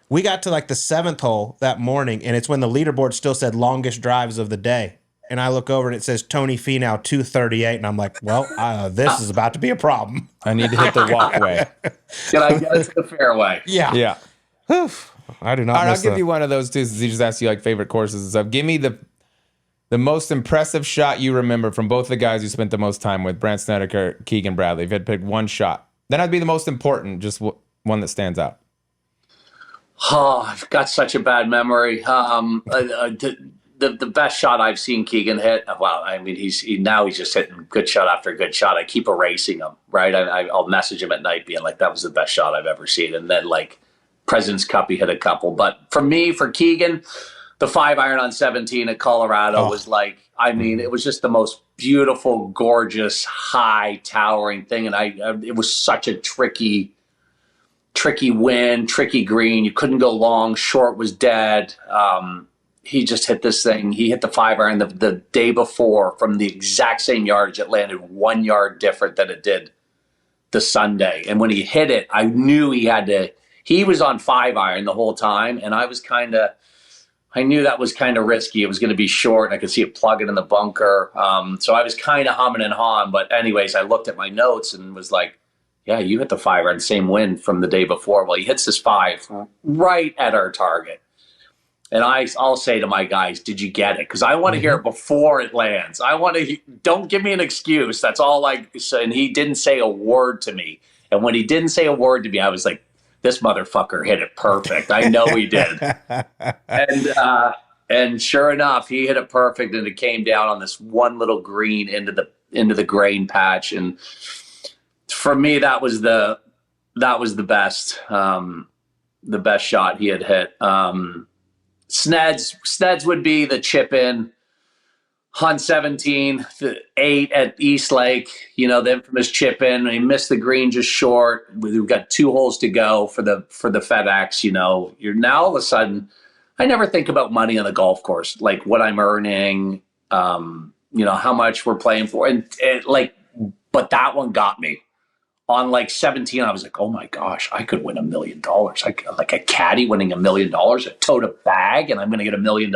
A: We got to like the 7th hole that morning, and it's when the leaderboard still said longest drives of the day. And I look over and it says Tony Finau 238, and I'm like, well, this is about to be a problem.
B: I need to hit the walkway.
C: Can I get it to the fairway?
A: Yeah. Whew. I do not.
B: All right, I'll give you one of those too, since he just asked you like favorite courses and stuff. Give me the most impressive shot you remember from both the guys you spent the most time with, Brandt, Snedeker, Keegan Bradley. If you had picked one shot, then I'd be the most important, just one that stands out.
C: Oh, I've got such a bad memory. The best shot I've seen Keegan hit. Well, I mean, he's just hitting good shot after good shot. I keep erasing him, right? I'll message him at night being like, that was the best shot I've ever seen. And then like President's Cup, he hit a couple. But for Keegan, the 5-iron on 17 at Colorado was like, I mean, it was just the most beautiful, gorgeous, high, towering thing. And it was such a tricky wind, tricky green. You couldn't go long. Short was dead. He just hit this thing. He hit the 5-iron the day before from the exact same yardage. It landed 1 yard different than it did the Sunday. And when he hit it, I knew he was on 5-iron the whole time. And I knew that was kind of risky. It was going to be short, and I could see it plugging in the bunker. So I was kind of humming and hawing. But anyways, I looked at my notes and was like, yeah, you hit the 5-iron, same wind from the day before. Well, he hits this 5 right at our target. And I'll say to my guys, did you get it? Because I want to hear it before it lands. Don't give me an excuse. That's all and he didn't say a word to me. And when he didn't say a word to me, I was like, this motherfucker hit it perfect. I know he did. And sure enough, he hit it perfect, and it came down on this one little green into the grain patch. And for me, that was the best shot he had hit. Sneds would be the chip in on 17, the 8 at East Lake, the infamous chip in. He missed the green just short. We've got 2 holes to go for the FedEx. You're now all of a sudden, I never think about money on the golf course, like what I'm earning, how much we're playing for. But that one got me. On like 17, I was like, oh my gosh, I could win $1 million. Like a caddy winning $1 million, a tote a bag, and I'm going to get $1 million.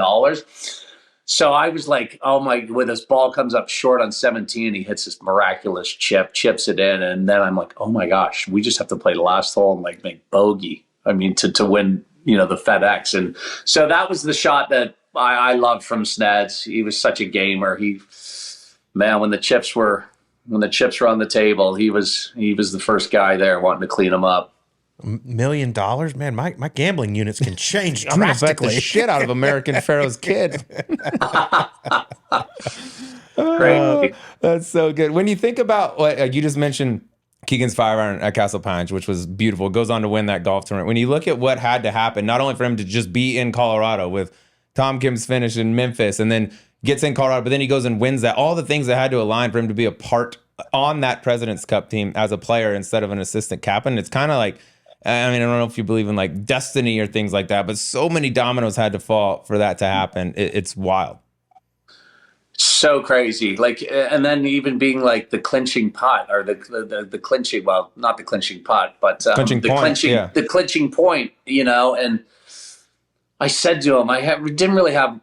C: So I was like, oh my, when this ball comes up short on 17, he hits this miraculous chip, chips it in. And then I'm like, oh my gosh, we just have to play the last hole and like make bogey. I mean, to win, the FedEx. And so that was the shot that I loved from Sneds. He was such a gamer. When the chips were on the table, he was the first guy there wanting to clean them up.
A: $1 million, man. My gambling units can change
B: I'm gonna bet
A: drastically.
B: the shit out of American Pharaoh's kid.
C: Great.
B: That's so good. When you think about what you just mentioned, Keegan's 5-iron at Castle Pines, which was beautiful, goes on to win that golf tournament. When you look at what had to happen, not only for him to just be in Colorado with Tom Kim's finish in Memphis, and then gets in Colorado, but then he goes and wins that. All the things that had to align for him to be a part on that President's Cup team as a player instead of an assistant captain. It's kind of like, I mean, I don't know if you believe in like destiny or things like that, but so many dominoes had to fall for that to happen. It's wild.
C: So crazy. Like, and then even being like the clinching putt or the clinching, well, not the clinching putt, but the clinching point, and I said to him, didn't really have,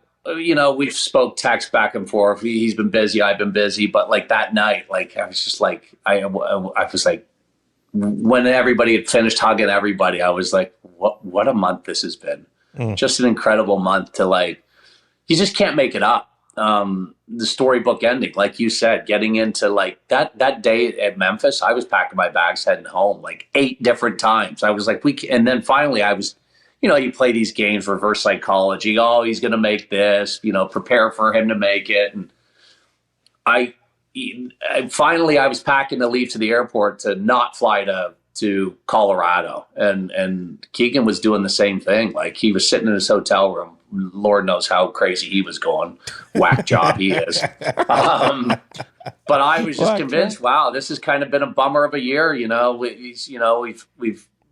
C: we've spoke text back and forth. He's been busy. I've been busy. But like that night, like I was just like, I was like, when everybody had finished hugging everybody, I was like, what a month this has been. Just an incredible month to like, you just can't make it up. The storybook ending, like you said, getting into like that day at Memphis, I was packing my bags heading home like 8 different times. I was like, and then finally I was, you play these games, reverse psychology. Oh, he's going to make this, prepare for him to make it. And finally I was packing to leave to the airport to not fly to Colorado. And Keegan was doing the same thing. Like he was sitting in his hotel room. Lord knows how crazy he was going. Whack job he is. But I was just convinced, wow, this has kind of been a bummer of a year.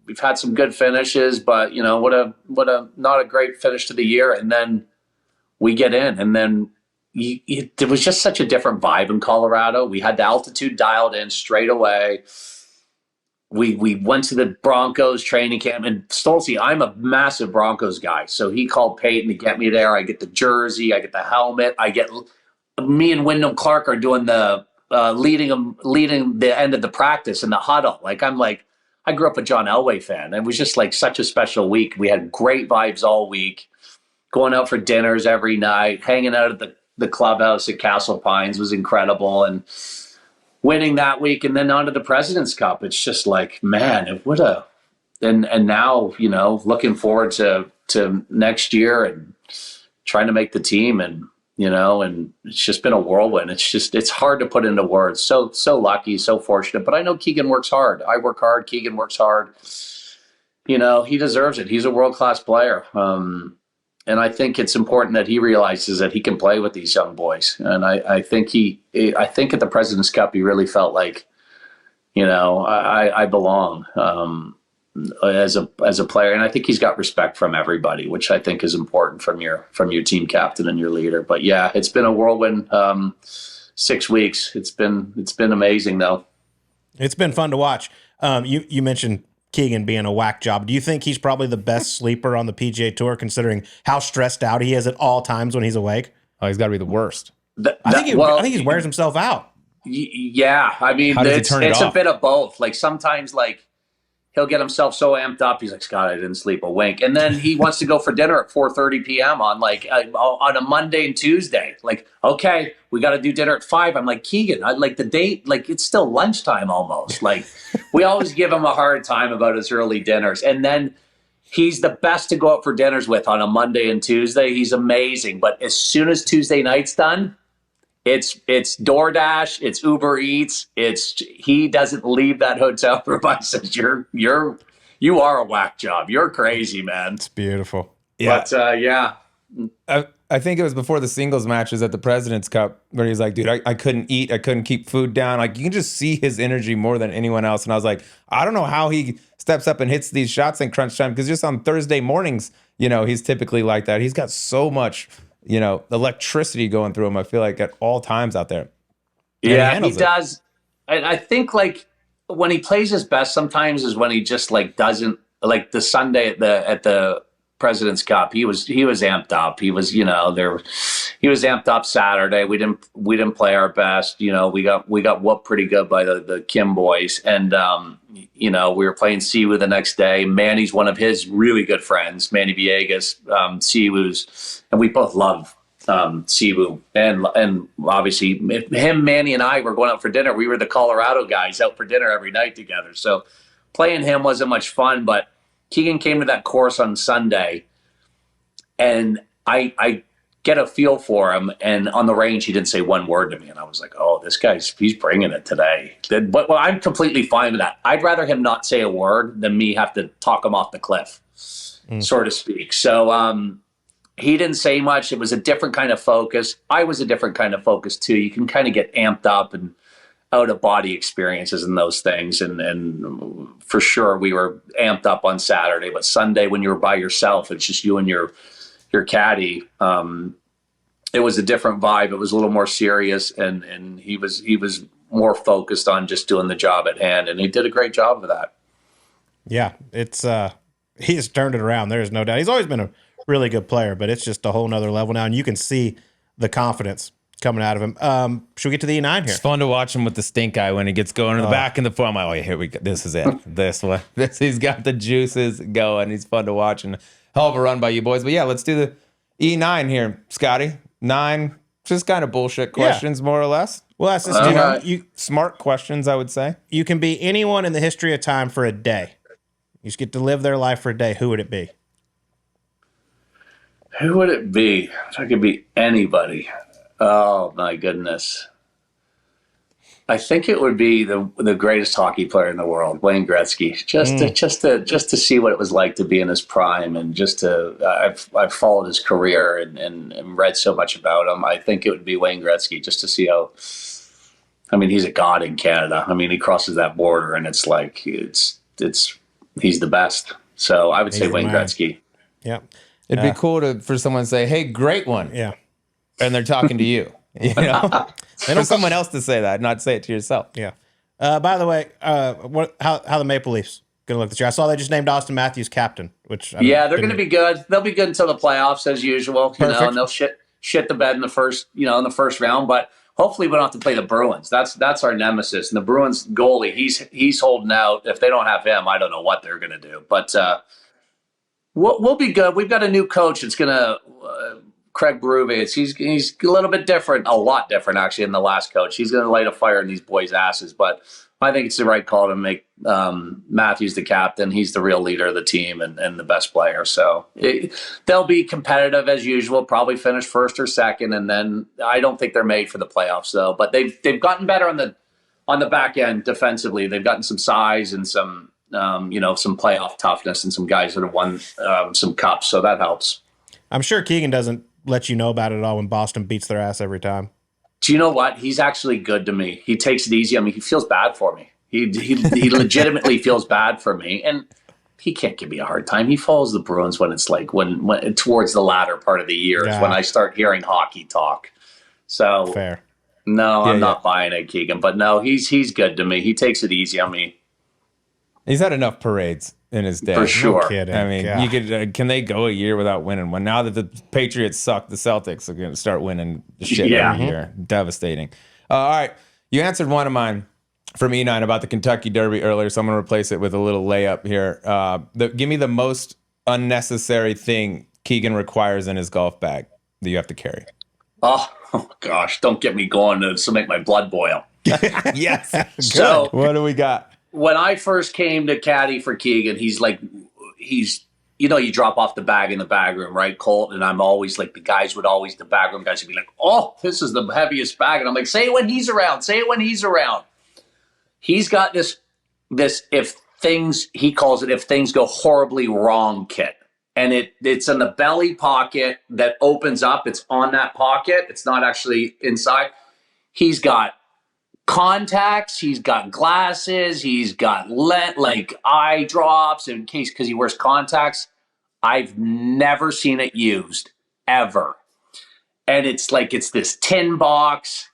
C: We've had some good finishes, but what a not a great finish to the year. And then we get in, and then there was just such a different vibe in Colorado. We had the altitude dialed in straight away. We went to the Broncos training camp, and Stoltz, I'm a massive Broncos guy. So he called Peyton to get me there. I get the jersey, I get the helmet, me and Wyndham Clark are doing the leading the end of the practice in the huddle. I grew up a John Elway fan. It was just like such a special week. We had great vibes all week, going out for dinners every night, hanging out at the clubhouse at Castle Pines was incredible. And winning that week, and then on to the President's Cup. It's just like, man, and now, looking forward to next year and trying to make the team, and, and it's just been a whirlwind. It's hard to put into words. So lucky, so fortunate, but I know Keegan works hard. I work hard. Keegan works hard. He deserves it. He's a world-class player. And I think it's important that he realizes that he can play with these young boys. And I think at the President's Cup, he really felt like, I belong as a player. And I think he's got respect from everybody, which I think is important from your team captain and your leader. But yeah, it's been a whirlwind 6 weeks. It's been amazing though.
A: It's been fun to watch. You mentioned Keegan being a whack job. Do you think he's probably the best sleeper on the PGA Tour, considering how stressed out he is at all times when he's awake?
B: Oh, he's got to be the worst.
A: I think he wears himself out.
C: Yeah, I mean, it's a bit of both. Like sometimes, like he'll get himself so amped up, he's like, Scott, I didn't sleep a wink, and then he wants to go for dinner at 4:30 p.m. on a Monday and Tuesday. Like, okay, we got to do dinner at 5. I'm like, Keegan, I like the date. Like it's still lunchtime almost. Like we always give him a hard time about his early dinners, and then he's the best to go out for dinners with on a Monday and Tuesday. He's amazing, but as soon as Tuesday night's done, it's DoorDash, it's Uber Eats, he doesn't leave that hotel room. I said, you are a whack job. You're crazy, man.
A: It's beautiful.
B: Yeah.
C: But yeah.
B: I think it was before the singles matches at the President's Cup where he's like, dude, I couldn't eat. I couldn't keep food down. Like you can just see his energy more than anyone else. And I was like, I don't know how he steps up and hits these shots in crunch time, because just on Thursday mornings, he's typically like that. He's got so much, electricity going through him, I feel like, at all times out there.
C: Yeah, he does. I think like when he plays his best sometimes is when he just like doesn't, like the Sunday at the President's Cup, he was amped up. He was, he was amped up Saturday. We didn't play our best. We got whooped pretty good by the Kim boys, and we were playing Siwoo the next day. Manny's one of his really good friends, Manny Villegas. Siwoo's, and we both love Siwoo, and obviously him, Manny, and I were going out for dinner. We were the Colorado guys out for dinner every night together. So playing him wasn't much fun, but Keegan came to that course on Sunday, and I get a feel for him. And on the range, he didn't say one word to me, and I was like, "Oh, this guy's he's bringing it today." But I'm completely fine with that. I'd rather him not say a word than me have to talk him off the cliff, so to speak. So he didn't say much. It was a different kind of focus. I was a different kind of focus too. You can kind of get amped up and out of body experiences and those things. And for sure we were amped up on Saturday, but Sunday when you were by yourself, it's just you and your caddy. It was a different vibe. It was a little more serious, and he was more focused on just doing the job at hand. And he did a great job of that.
A: Yeah. It's, he's turned it around. There's no doubt. He's always been a really good player, but it's just a whole nother level now. And you can see the confidence coming out of him. Should we get to the E9 here?
B: It's fun to watch him with the stink eye when he gets going in the back in the form. Oh, here we go. This is it. This one. He's got the juices going. He's fun to watch, and hell of a run by you boys. But yeah, let's do the E9 here, Scotty. 9, just kind of bullshit questions, more or less.
A: Well, that's just,
B: you smart questions, I would say.
A: You can be anyone in the history of time for a day. You just get to live their life for a day. Who would it be?
C: Who would it be? If I could be anybody. Oh my goodness. I think it would be the greatest hockey player in the world, Wayne Gretzky. Just to see what it was like to be in his prime, and just to I've followed his career and read so much about him. I think it would be Wayne Gretzky, just to see how. I mean, he's a god in Canada. I mean, he crosses that border, and it's like he's the best. So I would say Wayne Gretzky.
A: Yeah.
B: It'd be cool for someone to say, "Hey, great one."
A: Yeah.
B: And they're talking to you. You know, for someone else to say that, not say it to yourself.
A: Yeah. By the way, how the Maple Leafs going to look this year? I saw they just named Austin Matthews captain, which
C: they're going to be good. They'll be good until the playoffs, as usual. And they'll shit the bed in the first round. But hopefully, we don't have to play the Bruins. That's our nemesis. And the Bruins goalie, he's holding out. If they don't have him, I don't know what they're going to do. But we'll be good. We've got a new coach. It's going to. Craig Berube, he's a little bit different, a lot different actually than the last coach. He's going to light a fire in these boys' asses, but I think it's the right call to make Matthews the captain. He's the real leader of the team and the best player. So they'll be competitive as usual, probably finish first or second, and then I don't think they're made for the playoffs though. But they've gotten better on the back end defensively. They've gotten some size and some some playoff toughness and some guys that have won some cups, so that helps.
A: I'm sure Keegan doesn't let you know about it at all when Boston beats their ass every time.
C: Do you know what? He's actually good to me. He takes it easy. I mean, he feels bad for me. He legitimately feels bad for me, and he can't give me a hard time. He follows the Bruins when it's like when towards the latter part of the year is when I start hearing hockey talk. So
A: fair.
C: No, I'm not buying it, Keegan. But no, he's good to me. He takes it easy on me.
B: He's had enough parades in his day.
C: For sure.
A: No kidding.
B: I mean, you could. Can they go a year without winning one? Now that the Patriots suck, the Celtics are going to start winning the shit every year. Devastating. All right. You answered one of mine from E9 about the Kentucky Derby earlier, so I'm going to replace it with a little layup here. Give me the most unnecessary thing Keegan requires in his golf bag that you have to carry.
C: Oh gosh, don't get me going. This will make my blood boil.
B: Yes.
C: So
B: what do we got?
C: When I first came to caddy for Keegan, he's you drop off the bag in the bag room, right, Colt? And I'm always like, the bag room guys would be like, "Oh, this is the heaviest bag." And I'm like, "Say it when he's around. Say it when he's around." He's got this he calls it if things go horribly wrong kit. And it's in the belly pocket that opens up. It's on that pocket. It's not actually inside. He's got contacts, he's got glasses, he's got eye drops in case, because he wears contacts. I've never seen it used ever. And it's this tin box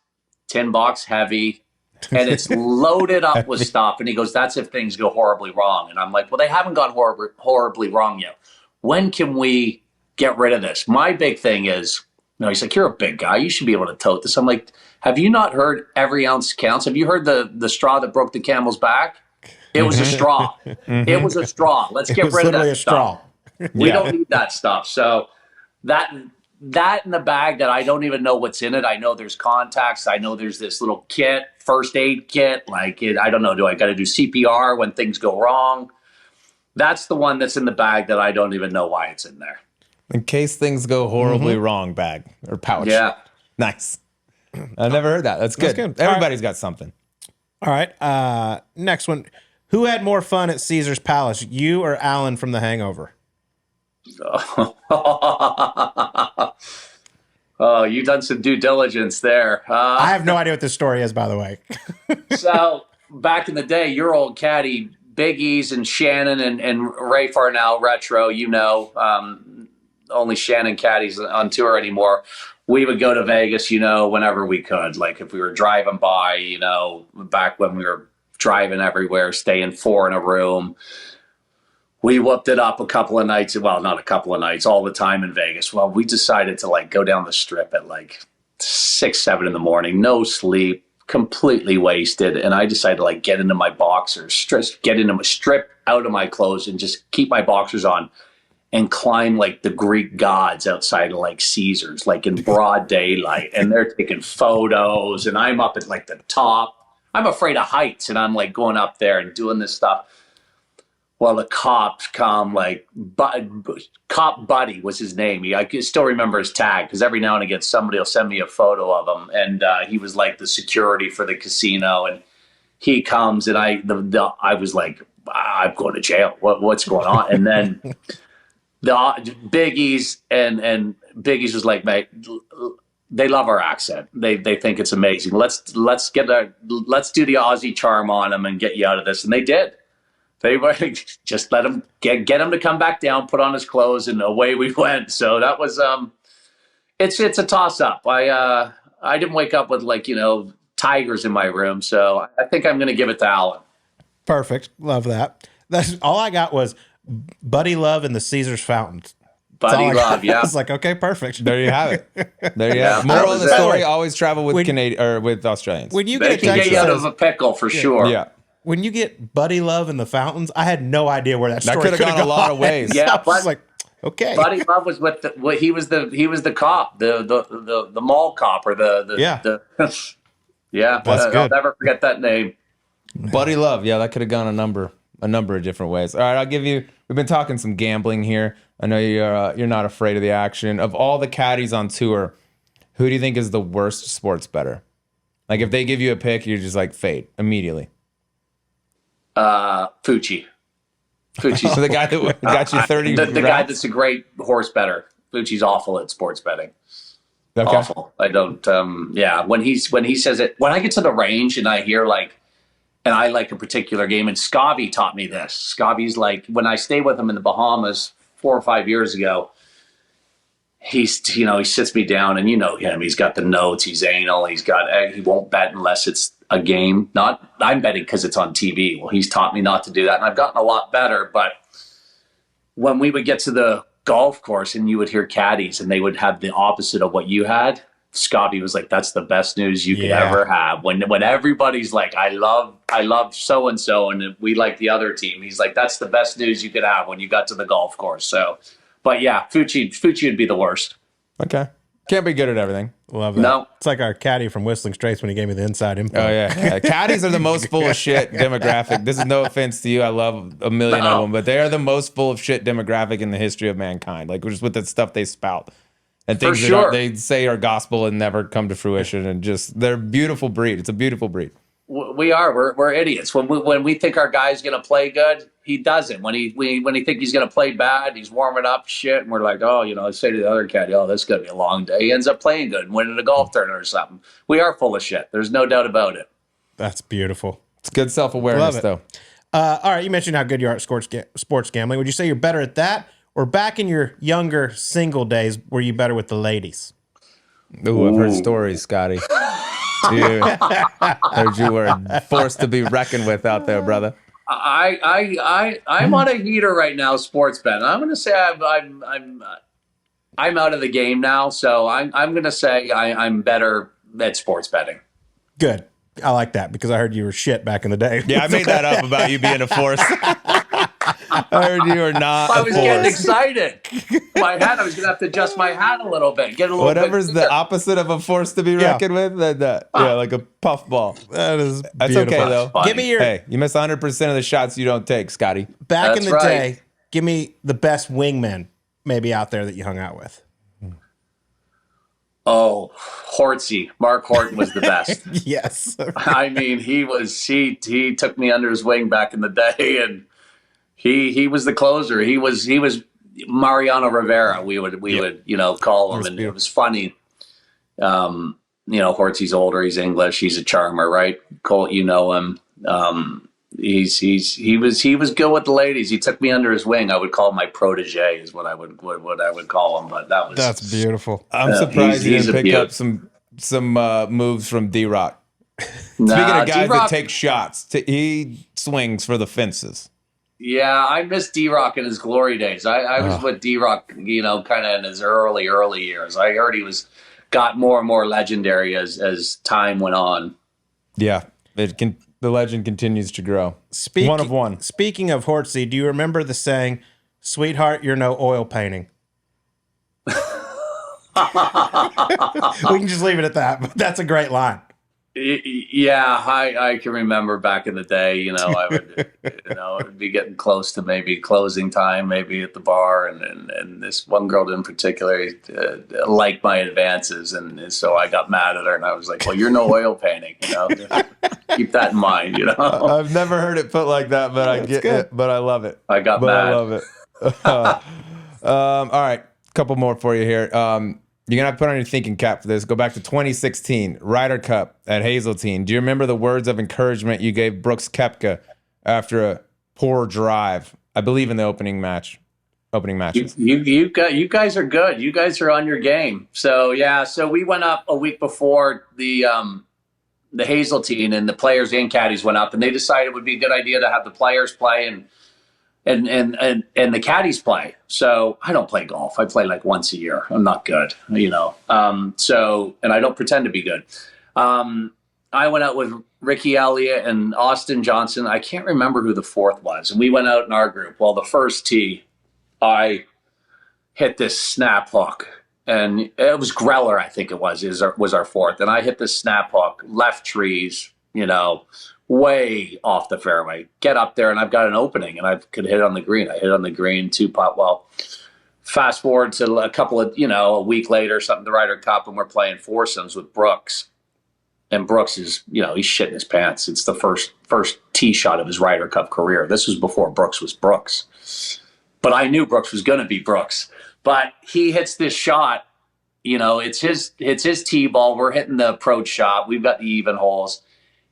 C: heavy, and it's loaded up with stuff. And he goes, "That's if things go horribly wrong." And I'm like, "Well, they haven't gone horribly wrong yet. when can we get rid of this? My big thing is, he's like, you're a big guy. You should be able to tote this. I'm like, have you not heard every ounce counts? Have you heard the straw that broke the camel's back? It was a straw. It was a straw. Let's get rid of that stuff. We don't need that stuff. So that in the bag that I don't even know what's in it. I know there's contacts. I know there's this little kit, first aid kit. Like, I don't know. Do I got to do CPR when things go wrong? That's the one that's in the bag that I don't even know why it's in there.
B: In case things go horribly wrong, bag or pouch.
C: Yeah.
B: Nice. I've never heard that. That's good. Everybody's got something.
A: All right. Next one. Who had more fun at Caesar's Palace, you or Alan from The Hangover?
C: Oh, you've done some due diligence there.
A: I have no idea what this story is, by the way.
C: So back in the day, your old caddy, Big E's and Shannon and Ray Farnell, retro, only Shannon caddies on tour anymore. We would go to Vegas, whenever we could. Like if we were driving by, back when we were driving everywhere, staying 4 in a room. We whooped it up a couple of nights. Well, not a couple of nights, all the time in Vegas. Well, we decided to go down the strip at 6, 7 in the morning, no sleep, completely wasted. And I decided to get into my boxers, strip out of my clothes and just keep my boxers on and climb the Greek gods outside of Caesars, in broad daylight. And they're taking photos and I'm up at the top. I'm afraid of heights and I'm going up there and doing this stuff. Well, the cops come, Cop Buddy was his name. I can still remember his tag because every now and again somebody will send me a photo of him. And he was the security for the casino. And he comes and I was like, I'm going to jail. What's going on? And then the Biggie's and Biggie's was like, mate, they love our accent. They think it's amazing. Let's do the Aussie charm on them and get you out of this. And they did. They were just let him get him to come back down, put on his clothes, and away we went. So that was it's a toss up. I didn't wake up with tigers in my room, so I think I'm going to give it to Alan.
A: Perfect, love that. That's all I got was Buddy Love and the Caesars Fountains.
C: Buddy Love, yeah.
A: I was like, okay, perfect.
B: There you have it. There you have it. Moral of the story: always travel with Canadian or with Australians.
A: When you
C: they
A: get
C: can get you out of a pickle for sure.
B: Yeah.
A: When you get Buddy Love and the Fountains, I had no idea where that story
B: could have gone a lot of ways.
C: Yeah,
A: I was like, okay.
C: Buddy Love was with he was the cop, the mall cop or the yeah.
A: That's good.
C: I'll never forget that name.
B: Buddy Love, yeah, that could have gone a number of different ways. All right, I'll give you. We've been talking some gambling here. I know you're not afraid of the action. Of all the caddies on tour, who do you think is the worst sports bettor? If they give you a pick, you're just fade immediately.
C: Fucci.
B: So the guy that got you 30.
C: The guy that's a great horse bettor. Fucci's awful at sports betting.
B: Okay.
C: Awful. I don't. Yeah. When he says it, when I get to the range and I hear and I like a particular game, and Scotty taught me this. Scotty's when I stayed with him in the Bahamas 4 or 5 years ago. He sits me down and him. He's got the notes. He's anal. He won't bet unless it's a game. I'm betting because it's on TV. Well, he's taught me not to do that, and I've gotten a lot better. But when we would get to the golf course and you would hear caddies and they would have the opposite of what you had, Scotty was like, "That's the best news you could ever have." When everybody's like, "I love so and so," and we like the other team, he's like, "That's the best news you could have when you got to the golf course." So. But yeah, Fucci would be the worst.
B: Okay. Can't be good at everything.
A: Love that. No. It's like our caddy from Whistling Straits when he gave me the inside info.
B: Oh, yeah. Caddies are the most full of shit demographic. This is no offense to you. I love a million of them, but they are the most full of shit demographic in the history of mankind. Just with the stuff they spout. And things that they say are gospel and never come to fruition. And they're a beautiful breed. It's a beautiful breed.
C: We are. We're idiots. When we think our guy's going to play good, he doesn't. When he think he's going to play bad, he's warming up shit, and we're like, I say to the other caddy, this is going to be a long day. He ends up playing good and winning a golf tournament or something. We are full of shit. There's no doubt about it.
A: That's beautiful.
B: It's good self-awareness, though.
A: All right, you mentioned how good you are at sports gambling. Would you say you're better at that, or back in your younger single days, were you better with the ladies?
B: Ooh, I've heard stories, Scotty. Heard you were forced to be reckoned with out there, brother.
C: I'm on a heater right now, sports bet. I'm going to say I'm out of the game now, so I'm going to say I'm better at sports betting.
A: Good. I like that because I heard you were shit back in the day.
B: Yeah, I made that up about you being a force. I heard you were not.
C: I was getting excited. My hat. I was going to have to adjust my hat a little bit. Get a little.
B: Whatever's the opposite of a force to be reckoned with. That like a puffball.
A: That's
B: okay though.
C: Funny.
A: Give me your.
B: Hey, you miss 100% of the shots you don't take, Scotty.
A: Back
C: That's
A: in the
C: right.
A: day, give me the best wingman maybe out there that you hung out with.
C: Oh, Hortsy. Mark Horton was the best.
A: Yes.
C: I mean, he took me under his wing back in the day, and he was the closer. He was Mariano Rivera. We would call him, and it was funny. Hortsy's older. He's English. He's a charmer, right? Colt, you know him. He was good with the ladies. He took me under his wing. I would call him my protege, is what I would call him. But
A: that's beautiful.
B: I'm surprised you didn't pick up some moves from D-Rock. Speaking of guys that take shots, he swings for the fences.
C: Yeah, I miss D-Rock in his glory days. I was with D-Rock, kind of in his early years. I heard he got more and more legendary as time went on.
B: Yeah, the legend continues to grow. One of one.
A: Speaking of Hortsy, do you remember the saying, "Sweetheart, you're no oil painting"? We can just leave it at that, but that's a great line.
C: Yeah, I can remember back in the day, I would, it'd be getting close to maybe closing time, maybe at the bar, and this one girl in particular liked my advances, and so I got mad at her, and I was like, "Well, you're no oil painting, keep that in mind,
B: I've never heard it put like that, but I get it, but I love it.
C: I got mad.
B: I love it. All right, couple more for you here. You're going to have to put on your thinking cap for this. Go back to 2016, Ryder Cup at Hazeltine. Do you remember the words of encouragement you gave Brooks Koepka after a poor drive, I believe in the opening matches?
C: You guys are good. You guys are on your game. So, so we went up a week before the Hazeltine, and the players and caddies went up, and they decided it would be a good idea to have the players play and the caddies play. So I don't play golf. I play like once a year. I'm not good, and I don't pretend to be good. I went out with Ricky Elliott and Austin Johnson. I can't remember who the fourth was. And we went out in our group. Well, the first tee, I hit this snap hook, and it was Greller, I think it was our fourth. And I hit this snap hook, left trees, way off the fairway. Get up there, and I've got an opening, and I could hit it on the green. I hit it on the green, 2-putt. Well, fast forward to a couple of, a week later, something, the Ryder Cup, and we're playing foursomes with Brooks. And Brooks is, he's shitting his pants. It's the first tee shot of his Ryder Cup career. This was before Brooks was Brooks. But I knew Brooks was going to be Brooks. But he hits this shot. It's his tee ball. We're hitting the approach shot. We've got the even holes.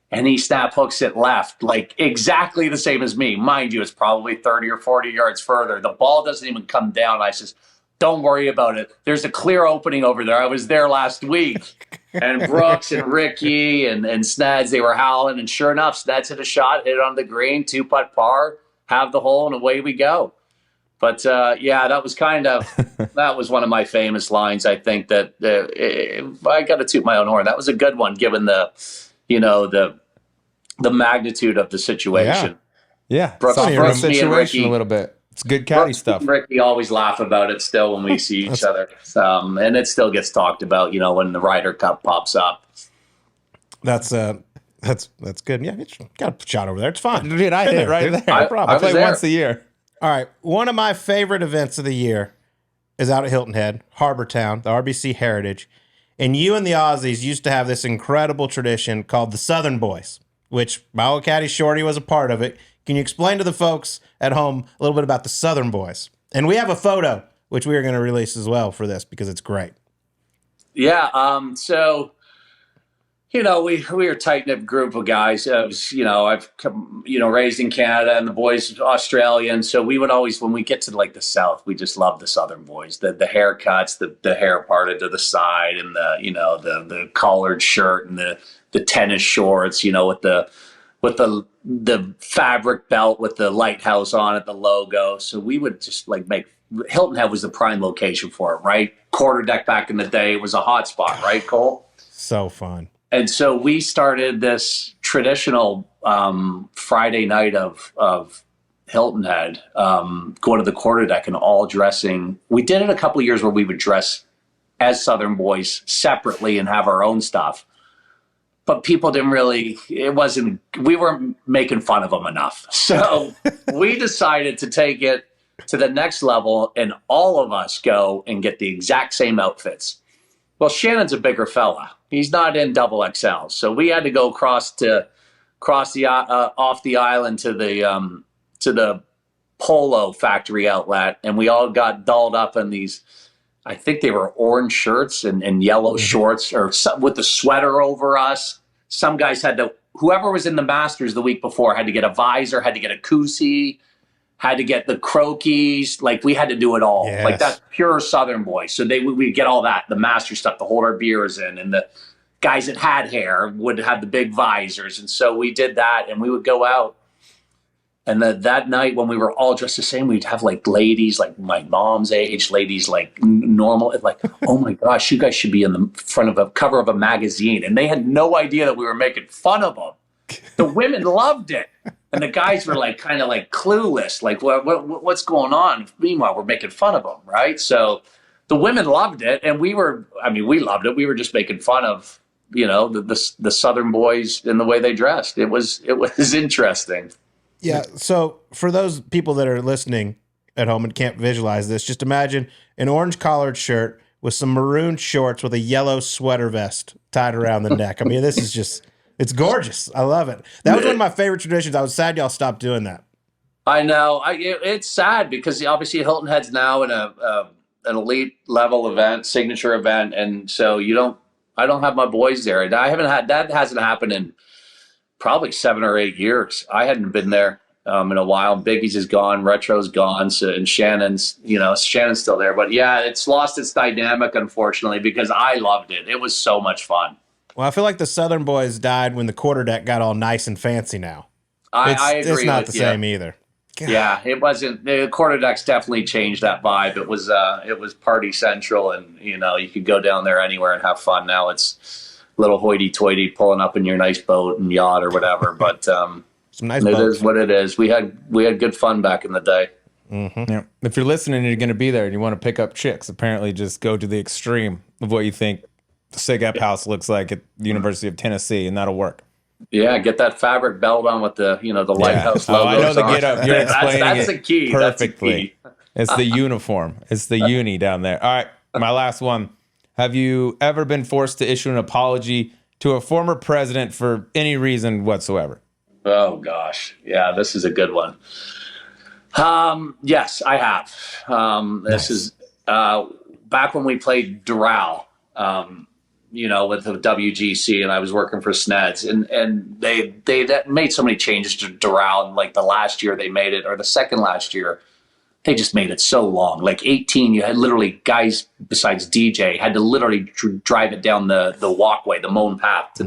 C: And he snap hooks it left, like exactly the same as me. Mind you, it's probably 30 or 40 yards further. The ball doesn't even come down. I says, "Don't worry about it. There's a clear opening over there. I was there last week." And Brooks and Ricky and Snads, they were howling. And sure enough, Snads hit a shot, hit it on the green, 2-putt par, have the hole, and away we go. But that was that was one of my famous lines. I think that I got to toot my own horn. That was a good one, given the magnitude of the situation.
B: Yeah.
C: Brooks, me and Ricky,
B: a little bit. It's good caddy stuff.
C: And Ricky always laugh about it still when we see each other. And it still gets talked about, when the Ryder Cup pops up.
A: That's good. Yeah, got a shot over there. It's fine.
B: Dude, I hit it right there. No problem. I play once a year.
A: All right. One of my favorite events of the year is out at Hilton Head, Harbor Town, the RBC Heritage. And you and the Aussies used to have this incredible tradition called the Southern Boys, which my old caddy Shorty was a part of it. Can you explain to the folks at home a little bit about the Southern Boys? And we have a photo, which we are going to release as well for this because it's great.
C: Yeah. So, we were a tight-knit group of guys. I've raised in Canada, and the boys Australian. So we would always, when we get to like the South, we just love the Southern boys. The haircuts, the hair parted to the side, and the collared shirt and the tennis shorts. With with the fabric belt with the lighthouse on it, the logo. So we would just like make Hilton Head was the prime location for it, right? Quarter deck back in the day, it was a hot spot, right, Cole?
A: So fun.
C: And so we started this traditional Friday night of Hilton Head, going to the quarter deck and all dressing. We did it a couple of years where we would dress as Southern boys separately and have our own stuff. But people didn't really, we weren't making fun of them enough. So we decided to take it to the next level and all of us go and get the exact same outfits. Well, Shannon's a bigger fella. He's not in double XL. So we had to go off the island to the Polo factory outlet. And we all got dolled up in these, I think they were orange shirts and yellow shorts, or with the sweater over us. Some guys whoever was in the Masters the week before had to get a visor, had to get a koozie, had to get the croquis. Like, we had to do it all. Yes. Like, that's pure Southern boy. So we'd get all that, the master stuff to hold our beers in. And the guys that had hair would have the big visors. And so we did that, and we would go out. And that night when we were all dressed the same, we'd have like ladies, like my mom's age, ladies like normal, like, oh my gosh, you guys should be in the front of a cover of a magazine. And they had no idea that we were making fun of them. The women loved it. And the guys were like kind of like clueless, like what's going on? Meanwhile, we're making fun of them, right? So the women loved it, and we loved it. We were just making fun of, the Southern boys and the way they dressed. It was interesting.
A: Yeah. So for those people that are listening at home and can't visualize this, just imagine an orange collared shirt with some maroon shorts with a yellow sweater vest tied around the neck. I mean, this is just, it's gorgeous. I love it. That was one of my favorite traditions. I was sad y'all stopped doing that.
C: I know. It's sad because obviously Hilton Head's now in an elite level event, signature event. And so I don't have my boys there. That hasn't happened in probably 7 or 8 years. I hadn't been there in a while. Biggie's is gone, Retro's gone, so, and Shannon's still there. But yeah, it's lost its dynamic, unfortunately, because I loved it. It was so much fun.
A: Well, I feel like the Southern boys died when the quarter deck got all nice and fancy now.
C: I agree.
A: It's not the same either. God.
C: Yeah, it wasn't. The quarter decks definitely changed that vibe. It was party central, and you could go down there anywhere and have fun. Now it's little hoity-toity pulling up in your nice boat and yacht or whatever, but
A: some nice
C: it
A: boats.
C: Is what it is. We had good fun back in the day.
B: Mm-hmm. Yeah. If you're listening and you're going to be there and you want to pick up chicks, apparently just go to the extreme of what you think the SIG-Up house looks like at the University of Tennessee, and that'll work.
C: Yeah, get that fabric belt on with the the lighthouse logo.
B: I know the get up. You're explaining
C: that's the key.
B: Perfectly. It's the uniform. It's the uni down there. All right, my last one. Have you ever been forced to issue an apology to a former president for any reason whatsoever?
C: Oh, gosh. Yeah, this is a good one. Yes, I have. This is back when we played Doral, with the WGC, and I was working for Sneds. And they made so many changes to Doral. And like the last year they made it, or the second last year, they just made it so long. Like 18, you had literally guys besides DJ had to literally drive it down the walkway, the mown path to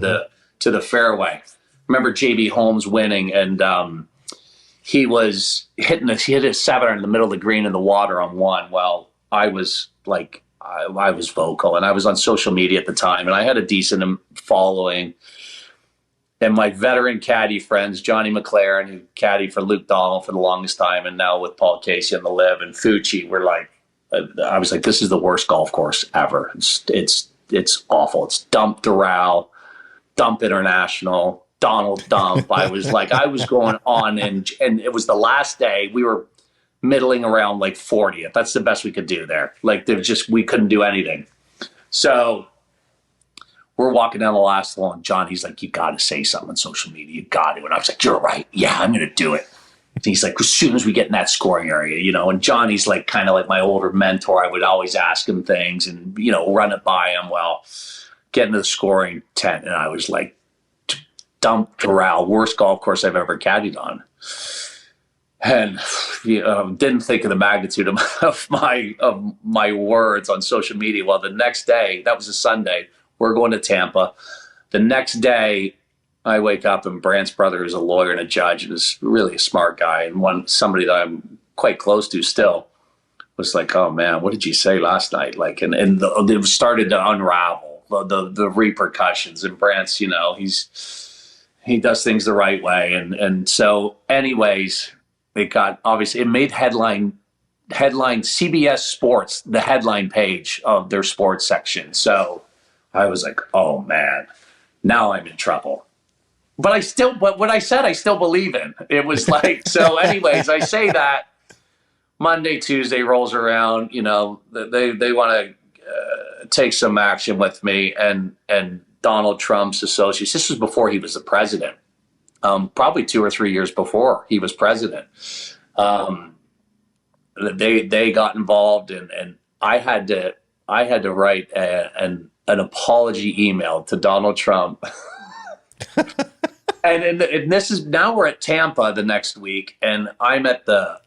C: the fairway. Remember JB Holmes winning, and he was hit a 7 in the middle of the green in the water on one. Well, I was like, I was vocal, and I was on social media at the time, and I had a decent following. And my veteran caddy friends, Johnny McLaren, who caddied for Luke Donald for the longest time, and now with Paul Casey on the Live, and Fucci, were like, I was like, this is the worst golf course ever. It's awful. It's Dump Doral, Dump International, Donald Dump. I was going on, and it was the last day. We were middling around like 40th. That's the best we could do there. Like, we couldn't do anything. So we're walking down the last hole, and John, he's like, you got to say something on social media. You got to. And I was like, you're right. Yeah, I'm going to do it. And he's like, as soon as we get in that scoring area, and Johnny's like kind of like my older mentor. I would always ask him things and, run it by him. Well, getting to the scoring tent, and I was like, Dump Doral, worst golf course I've ever caddied on. And didn't think of the magnitude of my words on social media. Well, the next day, that was a Sunday, we're going to Tampa. The next day, I wake up and Brandt's brother is a lawyer and a judge and is really a smart guy, and somebody that I'm quite close to still was like, oh man, what did you say last night? Like, and it started to unravel the repercussions. And Brandt's, he does things the right way. And so anyways, it made headline CBS Sports, the headline page of their sports section. So I was like, oh man, now I'm in trouble. But what I said, I still believe in. It was like, so anyways, I say that. Monday, Tuesday rolls around, they want to take some action with me, and Donald Trump's associates. This was before he was the president, probably 2 or 3 years before he was president. They got involved, and I had to write an apology email to Donald Trump. and this is, now we're at Tampa the next week, and I'm at the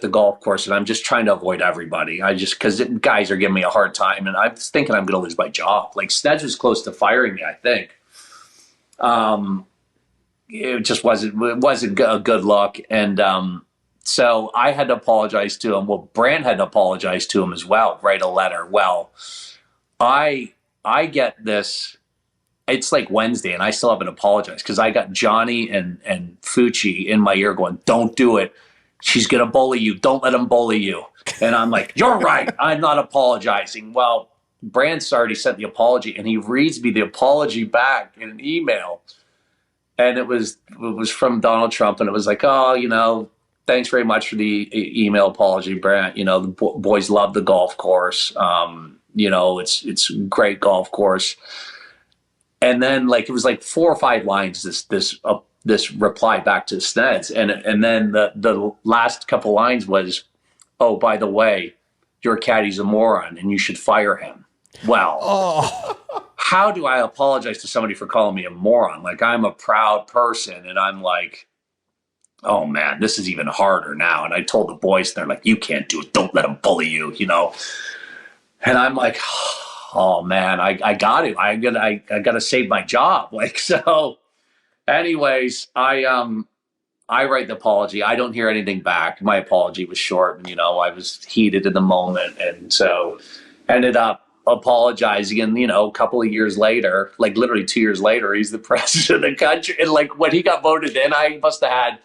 C: golf course, and I'm just trying to avoid everybody. Because guys are giving me a hard time, and I was thinking I'm going to lose my job. Like, Sneds was close to firing me, I think. It just wasn't a good look. And so I had to apologize to him. Well, Brandt had to apologize to him as well, write a letter. Well, I get this. It's like Wednesday, and I still haven't apologized because I got Johnny and Fucci in my ear going, don't do it. She's going to bully you. Don't let him bully you. And I'm like, you're right. I'm not apologizing. Well, Brandt's already sent the apology, and he reads me the apology back in an email. And it was from Donald Trump, and it was like, oh, thanks very much for the email apology, Brandt. The boys love the golf course. It's a great golf course. And then it was like 4 or 5 lines, this reply back to Sneds. And then the last couple lines was, oh, by the way, your caddie's a moron and you should fire him. Well, how do I apologize to somebody for calling me a moron? Like, I'm a proud person, and I'm like, oh man, this is even harder now. And I told the boys, they're like, you can't do it. Don't let him bully you, And I'm like, oh man, I got to. I got to save my job. So. Anyways, I write the apology. I don't hear anything back. My apology was short, and I was heated in the moment, and so ended up apologizing. And a couple of years later, like literally 2 years later, he's the president of the country. And when he got voted in, I must have had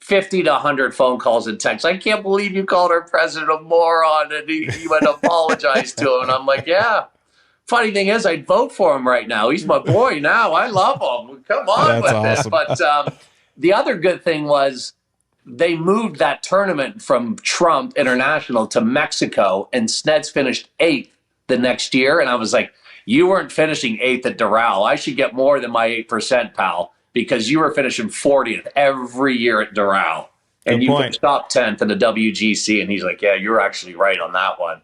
C: 50 to 100 phone calls and texts. I can't believe you called our president a moron, and he went to apologize to him. And I'm like, yeah. Funny thing is, I'd vote for him right now. He's my boy now. I love him. Come on with awesome. It. But the other good thing was they moved that tournament from Trump International to Mexico, and Sneds finished 8th the next year. And I was like, you weren't finishing 8th at Doral. I should get more than my 8%, pal, because you were finishing 40th every year at Doral. And you finished top 10th in the WGC. And he's like, yeah, you're actually right on that one.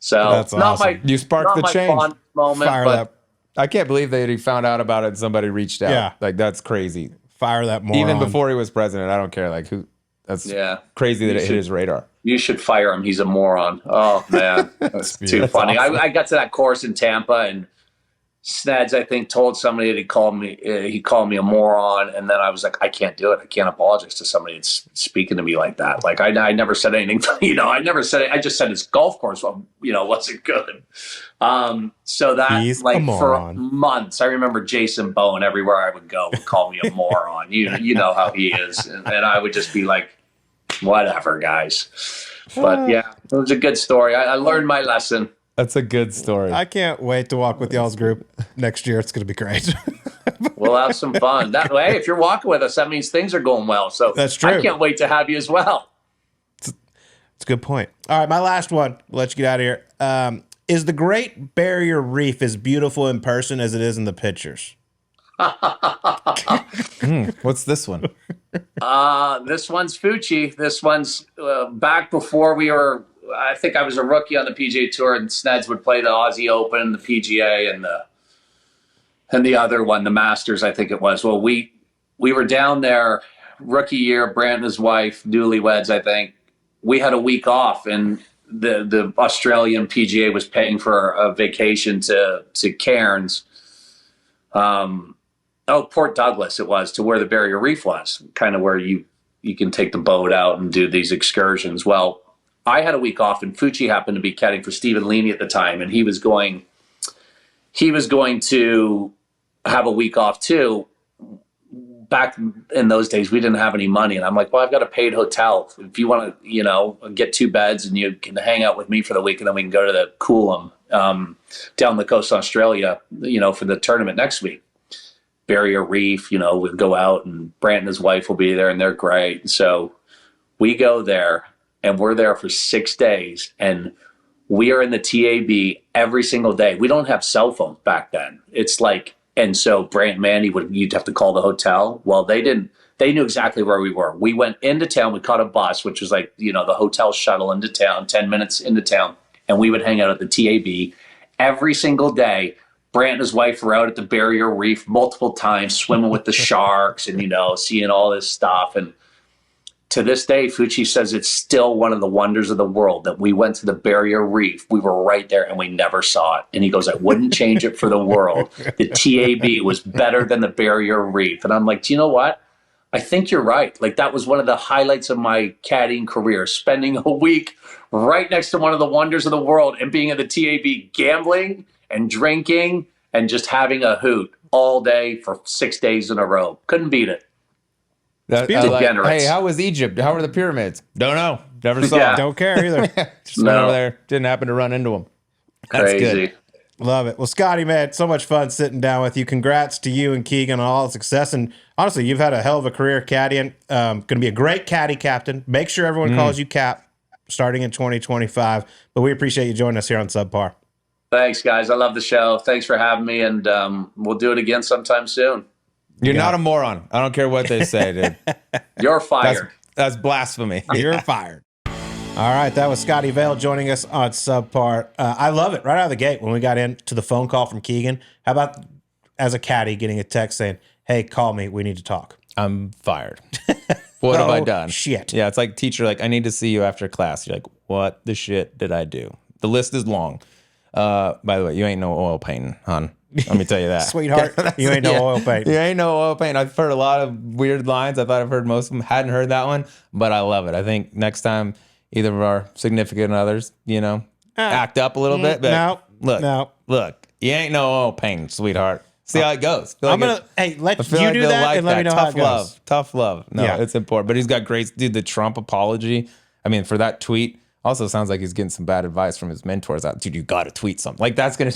C: So
A: that's
C: not
A: awesome.
B: You sparked the change.
C: Moment,
B: Fire that. I can't believe that he found out about it and somebody reached out.
A: Yeah.
B: That's crazy.
A: Fire that moron.
B: Even before he was president, I don't care. Who? That's crazy that it hit his radar.
C: You should fire him. He's a moron. Oh man, that's too funny. Awesome. I got to that course in Tampa, and Sneds, I think, told somebody that he called me a moron, and then I was like, I can't do it. I can't apologize to somebody that's speaking to me like that. Like I never said anything. I never said it. I just said his golf course, wasn't good. So that
A: He's
C: for months, I remember Jason Bowen everywhere I would go would call me a moron. You know how he is, and I would just be like, whatever, guys. But yeah, it was a good story. I learned my lesson.
B: That's a good story.
A: I can't wait to walk with y'all's group next year. It's going to be great.
C: We'll have some fun. That way, if you're walking with us, that means things are going well. So
A: that's true.
C: I can't wait to have you as well.
A: It's a good point. All right, my last one. We'll let you get out of here. Is the Great Barrier Reef as beautiful in person as it is in the pictures?
B: What's this one?
C: This one's Fucci. This one's back before we were. I think I was a rookie on the PGA Tour, and Sneds would play the Aussie Open, the PGA, and the other one, the Masters, I think it was. Well, we were down there rookie year. Brandt and his wife, newlyweds, I think. We had a week off, and the Australian PGA was paying for a vacation to Cairns. Port Douglas it was, to where the Barrier Reef was, kind of where you can take the boat out and do these excursions. Well, I had a week off, and Fucci happened to be caddying for Stephen Leaney at the time, and he was going to have a week off too. Back in those days, we didn't have any money, and I'm like, well, I've got a paid hotel. If you want to, get 2 beds, and you can hang out with me for the week, and then we can go to the Coolum down the coast of Australia, for the tournament next week. Barrier Reef, we'll go out, and Brandt and his wife will be there, and they're great. So we go there, and we're there for 6 days, and we are in the TAB every single day. We don't have cell phones back then. It's like, and so Brandt and Mandy you'd have to call the hotel. Well, they didn't. They knew exactly where we were. We went into town. We caught a bus, which was like, the hotel shuttle into town, 10 minutes into town. And we would hang out at the TAB every single day. Brandt and his wife were out at the Barrier Reef multiple times, swimming with the sharks and, seeing all this stuff. And to this day, Fucci says it's still one of the wonders of the world that we went to the Barrier Reef. We were right there and we never saw it. And he goes, I wouldn't change it for the world. The TAB was better than the Barrier Reef. And I'm like, do you know what? I think you're right. Like, that was one of the highlights of my caddying career, spending a week right next to one of the wonders of the world and being at the TAB gambling and drinking and just having a hoot all day for 6 days in a row. Couldn't beat it.
B: Hey, how was Egypt? How were the pyramids? Don't know. Never saw them.
A: Don't care either.
B: Just went over there. Didn't happen to run into them. That's
C: crazy.
B: Good.
A: Love it. Well, Scotty, man, so much fun sitting down with you. Congrats to you and Keegan on all the success. And honestly, you've had a hell of a career caddying. Going to be a great caddy captain. Make sure everyone calls you Cap starting in 2025. But we appreciate you joining us here on Subpar.
C: Thanks, guys. I love the show. Thanks for having me. And we'll do it again sometime soon.
B: You're not a moron. I don't care what they say, dude.
C: You're fired.
B: That's blasphemy.
A: You're fired. All right, that was Scotty Vail joining us on Subpar. I love it right out of the gate when we got into the phone call from Keegan. How about as a caddy getting a text saying, hey, call me, we need to talk.
B: I'm fired. What have I done?
A: Shit.
B: Yeah, it's like teacher, like, I need to see you after class. You're like, what the shit did I do? The list is long. By the way, you ain't no oil painting, hon. Let me tell you that.
A: Sweetheart, you ain't no oil paint.
B: You ain't no oil paint. I've heard a lot of weird lines. I thought I've heard most of them. Hadn't heard that one, but I love it. I think next time either of our significant others, act up a little bit. But look, you ain't no oil paint, sweetheart. See how it goes.
A: I'm gonna let you do that and let me know how it goes.
B: Tough love. No, it's important. But he's got great, dude. The Trump apology. I mean, for that tweet, also sounds like he's getting some bad advice from his mentors. Out, dude, you got to tweet something. Like that's gonna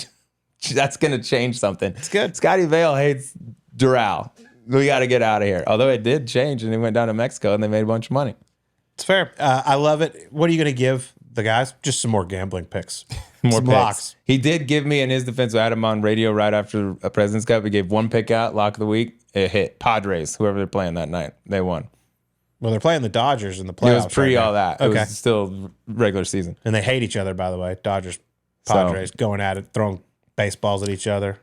B: change something.
A: It's good.
B: Scotty Vail hates Doral. We got to get out of here. Although it did change, and he went down to Mexico, and they made a bunch of money.
A: It's fair. I love it. What are you gonna give the guys? Just some more gambling picks.
B: More
A: some
B: picks.
A: locks.
B: He did give me, in his defense, I had him on radio right after a President's Cup. He gave one pick out, lock of the week. It hit. Padres, whoever they're playing that night, they won.
A: Well, they're playing the Dodgers in the playoffs.
B: It was pre all that.
A: Okay.
B: It was still regular season.
A: And they hate each other, by the way. Dodgers, Padres, going at it, throwing baseballs at each other.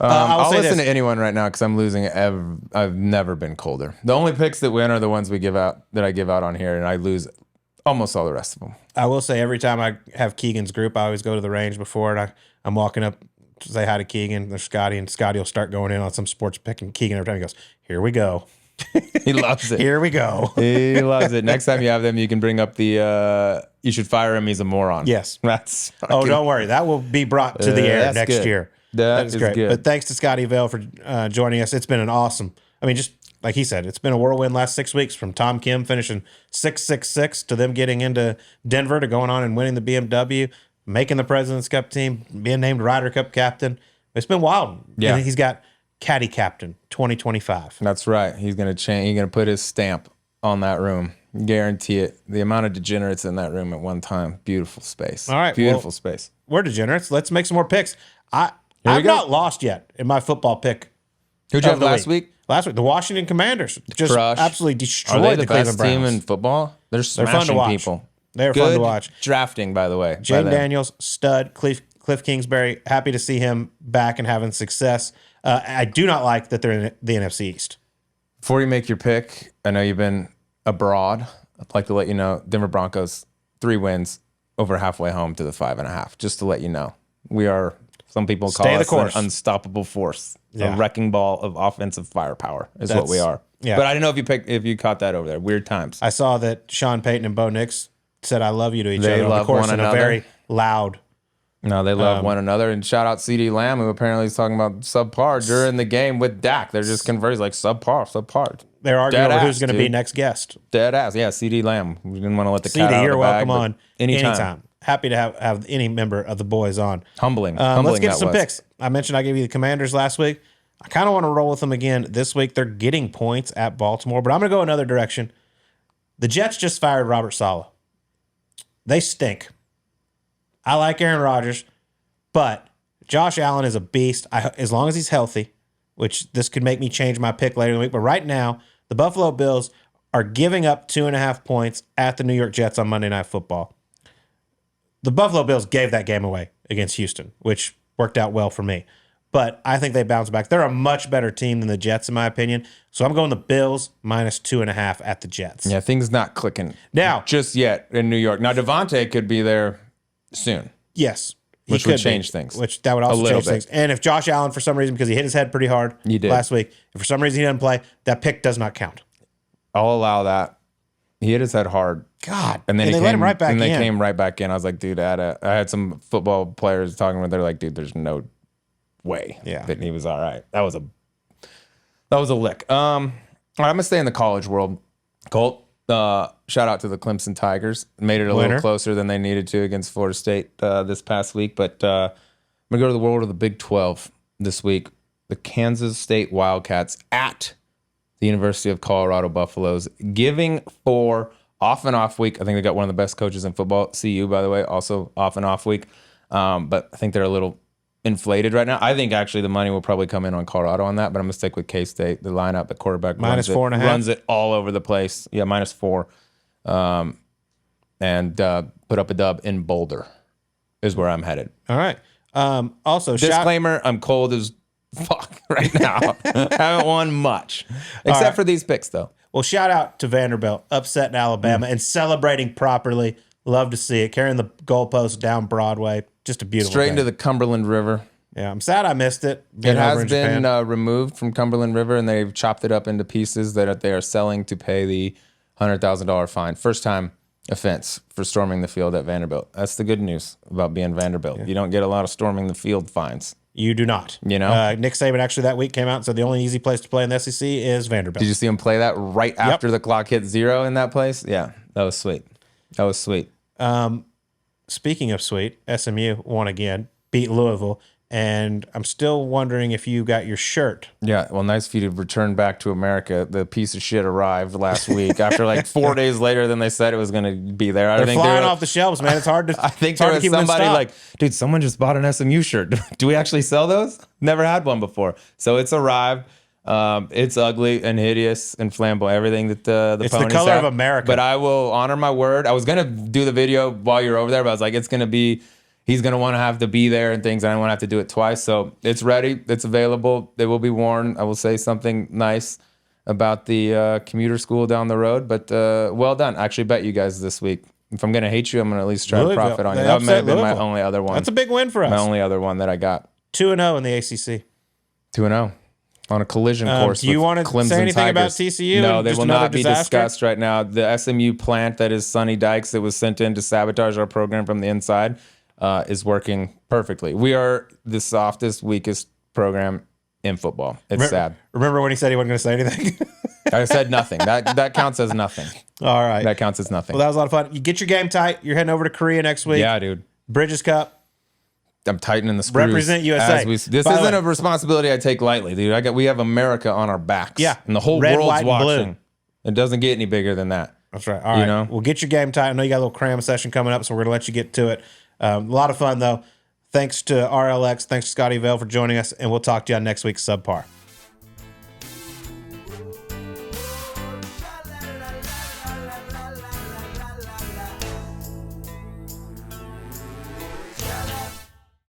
B: I'll listen to anyone right now because I'm losing it. I've never been colder. The only picks that win are the ones that I give out on here, and I lose almost all the rest of them.
A: I will say every time I have Keegan's group, I always go to the range before, and I'm walking up to say hi to Keegan. There's Scotty, and Scotty will start going in on some sports pick, and Keegan every time he goes, here we go.
B: He loves it.
A: Here we go.
B: He loves it. Next time you have them, you can bring up the you should fire him. He's a moron.
A: Yes.
B: That's
A: don't worry. That will be brought to the air next year.
B: That is great.
A: Good. But thanks to Scotty Vail for joining us. It's been an awesome, just like he said, it's been a whirlwind last 6 weeks from Tom Kim finishing 666 to them getting into Denver to going on and winning the BMW, making the President's Cup team, being named Ryder Cup captain. It's been wild.
B: Yeah.
A: And he's got Caddy Captain 2025.
B: That's right. He's going to change. He's going to put his stamp on that room. Guarantee it. The amount of degenerates in that room at one time. Beautiful space.
A: All right.
B: Beautiful space.
A: We're degenerates. Let's make some more picks. I've not lost yet in my football pick.
B: Who'd you have last week?
A: Last week, the Washington Commanders just absolutely destroyed
B: Are they the
A: Cleveland
B: best team
A: Browns.
B: in football? They're smashing
A: fun to watch.
B: people.
A: They're
B: Good
A: fun to watch.
B: Drafting, by the way.
A: Jane Daniels, stud. Cliff Kingsbury, happy to see him back and having success. I do not like that they're in the NFC East.
B: Before you make your pick, I know you've been abroad. I'd like to let you know, Denver Broncos, 3 wins, over halfway home to the 5.5. Just to let you know, we are Some people call us an unstoppable force, a wrecking ball of offensive firepower is what we are. Yeah. But I didn't know if you caught that over there. Weird times.
A: I saw that Sean Payton and Bo Nix said "I love you" to each other on the course in a very loud.
B: No, they love one another. And shout out CD Lamb, who apparently is talking about subpar during the game with Dak. They're just conversing like subpar.
A: They're arguing over who's going to be next guest.
B: Dead ass. Yeah, CD Lamb. We didn't want to let the cat out of the bag.
A: CD, you're welcome on
B: anytime.
A: Happy to have any member of the boys on.
B: Humbling.
A: Let's get to some picks. I mentioned I gave you the Commanders last week. I kind of want to roll with them again this week. They're getting points at Baltimore, but I'm going to go another direction. The Jets just fired Robert Saleh. They stink. I like Aaron Rodgers, but Josh Allen is a beast as long as he's healthy, which this could make me change my pick later in the week. But right now, the Buffalo Bills are giving up 2.5 points at the New York Jets on Monday Night Football. The Buffalo Bills gave that game away against Houston, which worked out well for me. But I think they bounce back. They're a much better team than the Jets, in my opinion. So I'm going the Bills minus 2.5 at the Jets.
B: Yeah, things not clicking
A: now
B: just yet in New York. Now, Devontae could be there soon.
A: Yes.
B: Which would change things.
A: Which that would also change things. And if Josh Allen, for some reason, because he hit his head pretty hard last week, if for some reason he doesn't play, that pick does not count.
B: I'll allow that. He hit his head hard.
A: God.
B: And then
A: they let him right back in.
B: And they came right back in. I was like, dude, I had some football players talking about, they're like, dude, there's no way that he was all right. That was a lick. All right, I'm going to stay in the college world. Colt, shout out to the Clemson Tigers. Made it a little closer than they needed to against Florida State this past week. But I'm going to go to the world of the Big 12 this week. The Kansas State Wildcats at the University of Colorado Buffaloes, giving for off and off week. I think they got one of the best coaches in football. CU, by the way, also off and off week. But I think they're a little inflated right now. I think actually the money will probably come in on Colorado on that, but I'm going to stick with K-State. The lineup, the quarterback
A: minus 4.5.
B: Runs it all over the place. Yeah, minus 4. And put up a dub in Boulder is where I'm headed.
A: All right. Also,
B: disclaimer, I'm cold as fuck right now. Haven't won much. Except for these picks, though.
A: Well, shout out to Vanderbilt, upset in Alabama and celebrating properly. Love to see it. Carrying the goalposts down Broadway. Just a beautiful
B: Straight
A: thing.
B: into the Cumberland River.
A: Yeah, I'm sad I missed it.
B: It has been removed from Cumberland River, and they've chopped it up into pieces that they are selling to pay the $100,000 fine. First time offense for storming the field at Vanderbilt. That's the good news about being Vanderbilt. Yeah. You don't get a lot of storming the field fines.
A: You do not.
B: You know?
A: Nick Saban actually that week came out and said the only easy place to play in the SEC is Vanderbilt.
B: Did you see him play that right after the clock hit 0 in that place? Yeah, that was sweet. That was sweet.
A: Speaking of sweet, SMU won again, beat Louisville, and I'm still wondering if you got your shirt.
B: Yeah, well, nice for you to return back to America. The piece of shit arrived last week after like 4 days later than they said it was going to be there.
A: They're flying off the shelves, man. It's hard to.
B: I think there was somebody like, dude, someone just bought an SMU shirt. Do we actually sell those? Never had one before. So it's arrived. It's ugly and hideous and flamboyant. Everything that the
A: it's the color of America.
B: But I will honor my word. I was gonna do the video while you're over there, but I was like, it's gonna be. He's gonna want to have to be there and things. And I don't want to have to do it twice. So it's ready. It's available. They will be worn. I will say something nice about the commuter school down the road. But well done. I actually bet you guys this week. If I'm gonna hate you, I'm gonna at least try to profit on you. That may have been my only other one.
A: That's a big win for us.
B: My only other one that I got.
A: 2-0 in the ACC.
B: 2-0. On a collision course.
A: Do you want to
B: Clemson
A: say anything
B: Tigers.
A: about TCU?
B: No, they will not be discussed right now. The SMU plant that is Sonny Dykes that was sent in to sabotage our program from the inside is working perfectly. We are the softest, weakest program in football. It's sad.
A: Remember when he said he wasn't going to say anything?
B: I said nothing. That counts as nothing.
A: All right.
B: That counts as nothing.
A: Well, that was a lot of fun. You get your game tight. You're heading over to Korea next week.
B: Yeah, dude.
A: Bridges Cup.
B: I'm tightening the screws.
A: Represent USA.
B: This isn't a responsibility I take lightly, dude. We have America on our backs.
A: Yeah.
B: And the whole
A: Red,
B: world's
A: white, and
B: watching.
A: blue.
B: It doesn't get any bigger than that.
A: That's right. All right. You know? Well, get your game tight. I know you got a little cram session coming up, so we're going to let you get to it. A lot of fun, though. Thanks to RLX. Thanks to Scott Vail for joining us, and we'll talk to you on next week's Subpar.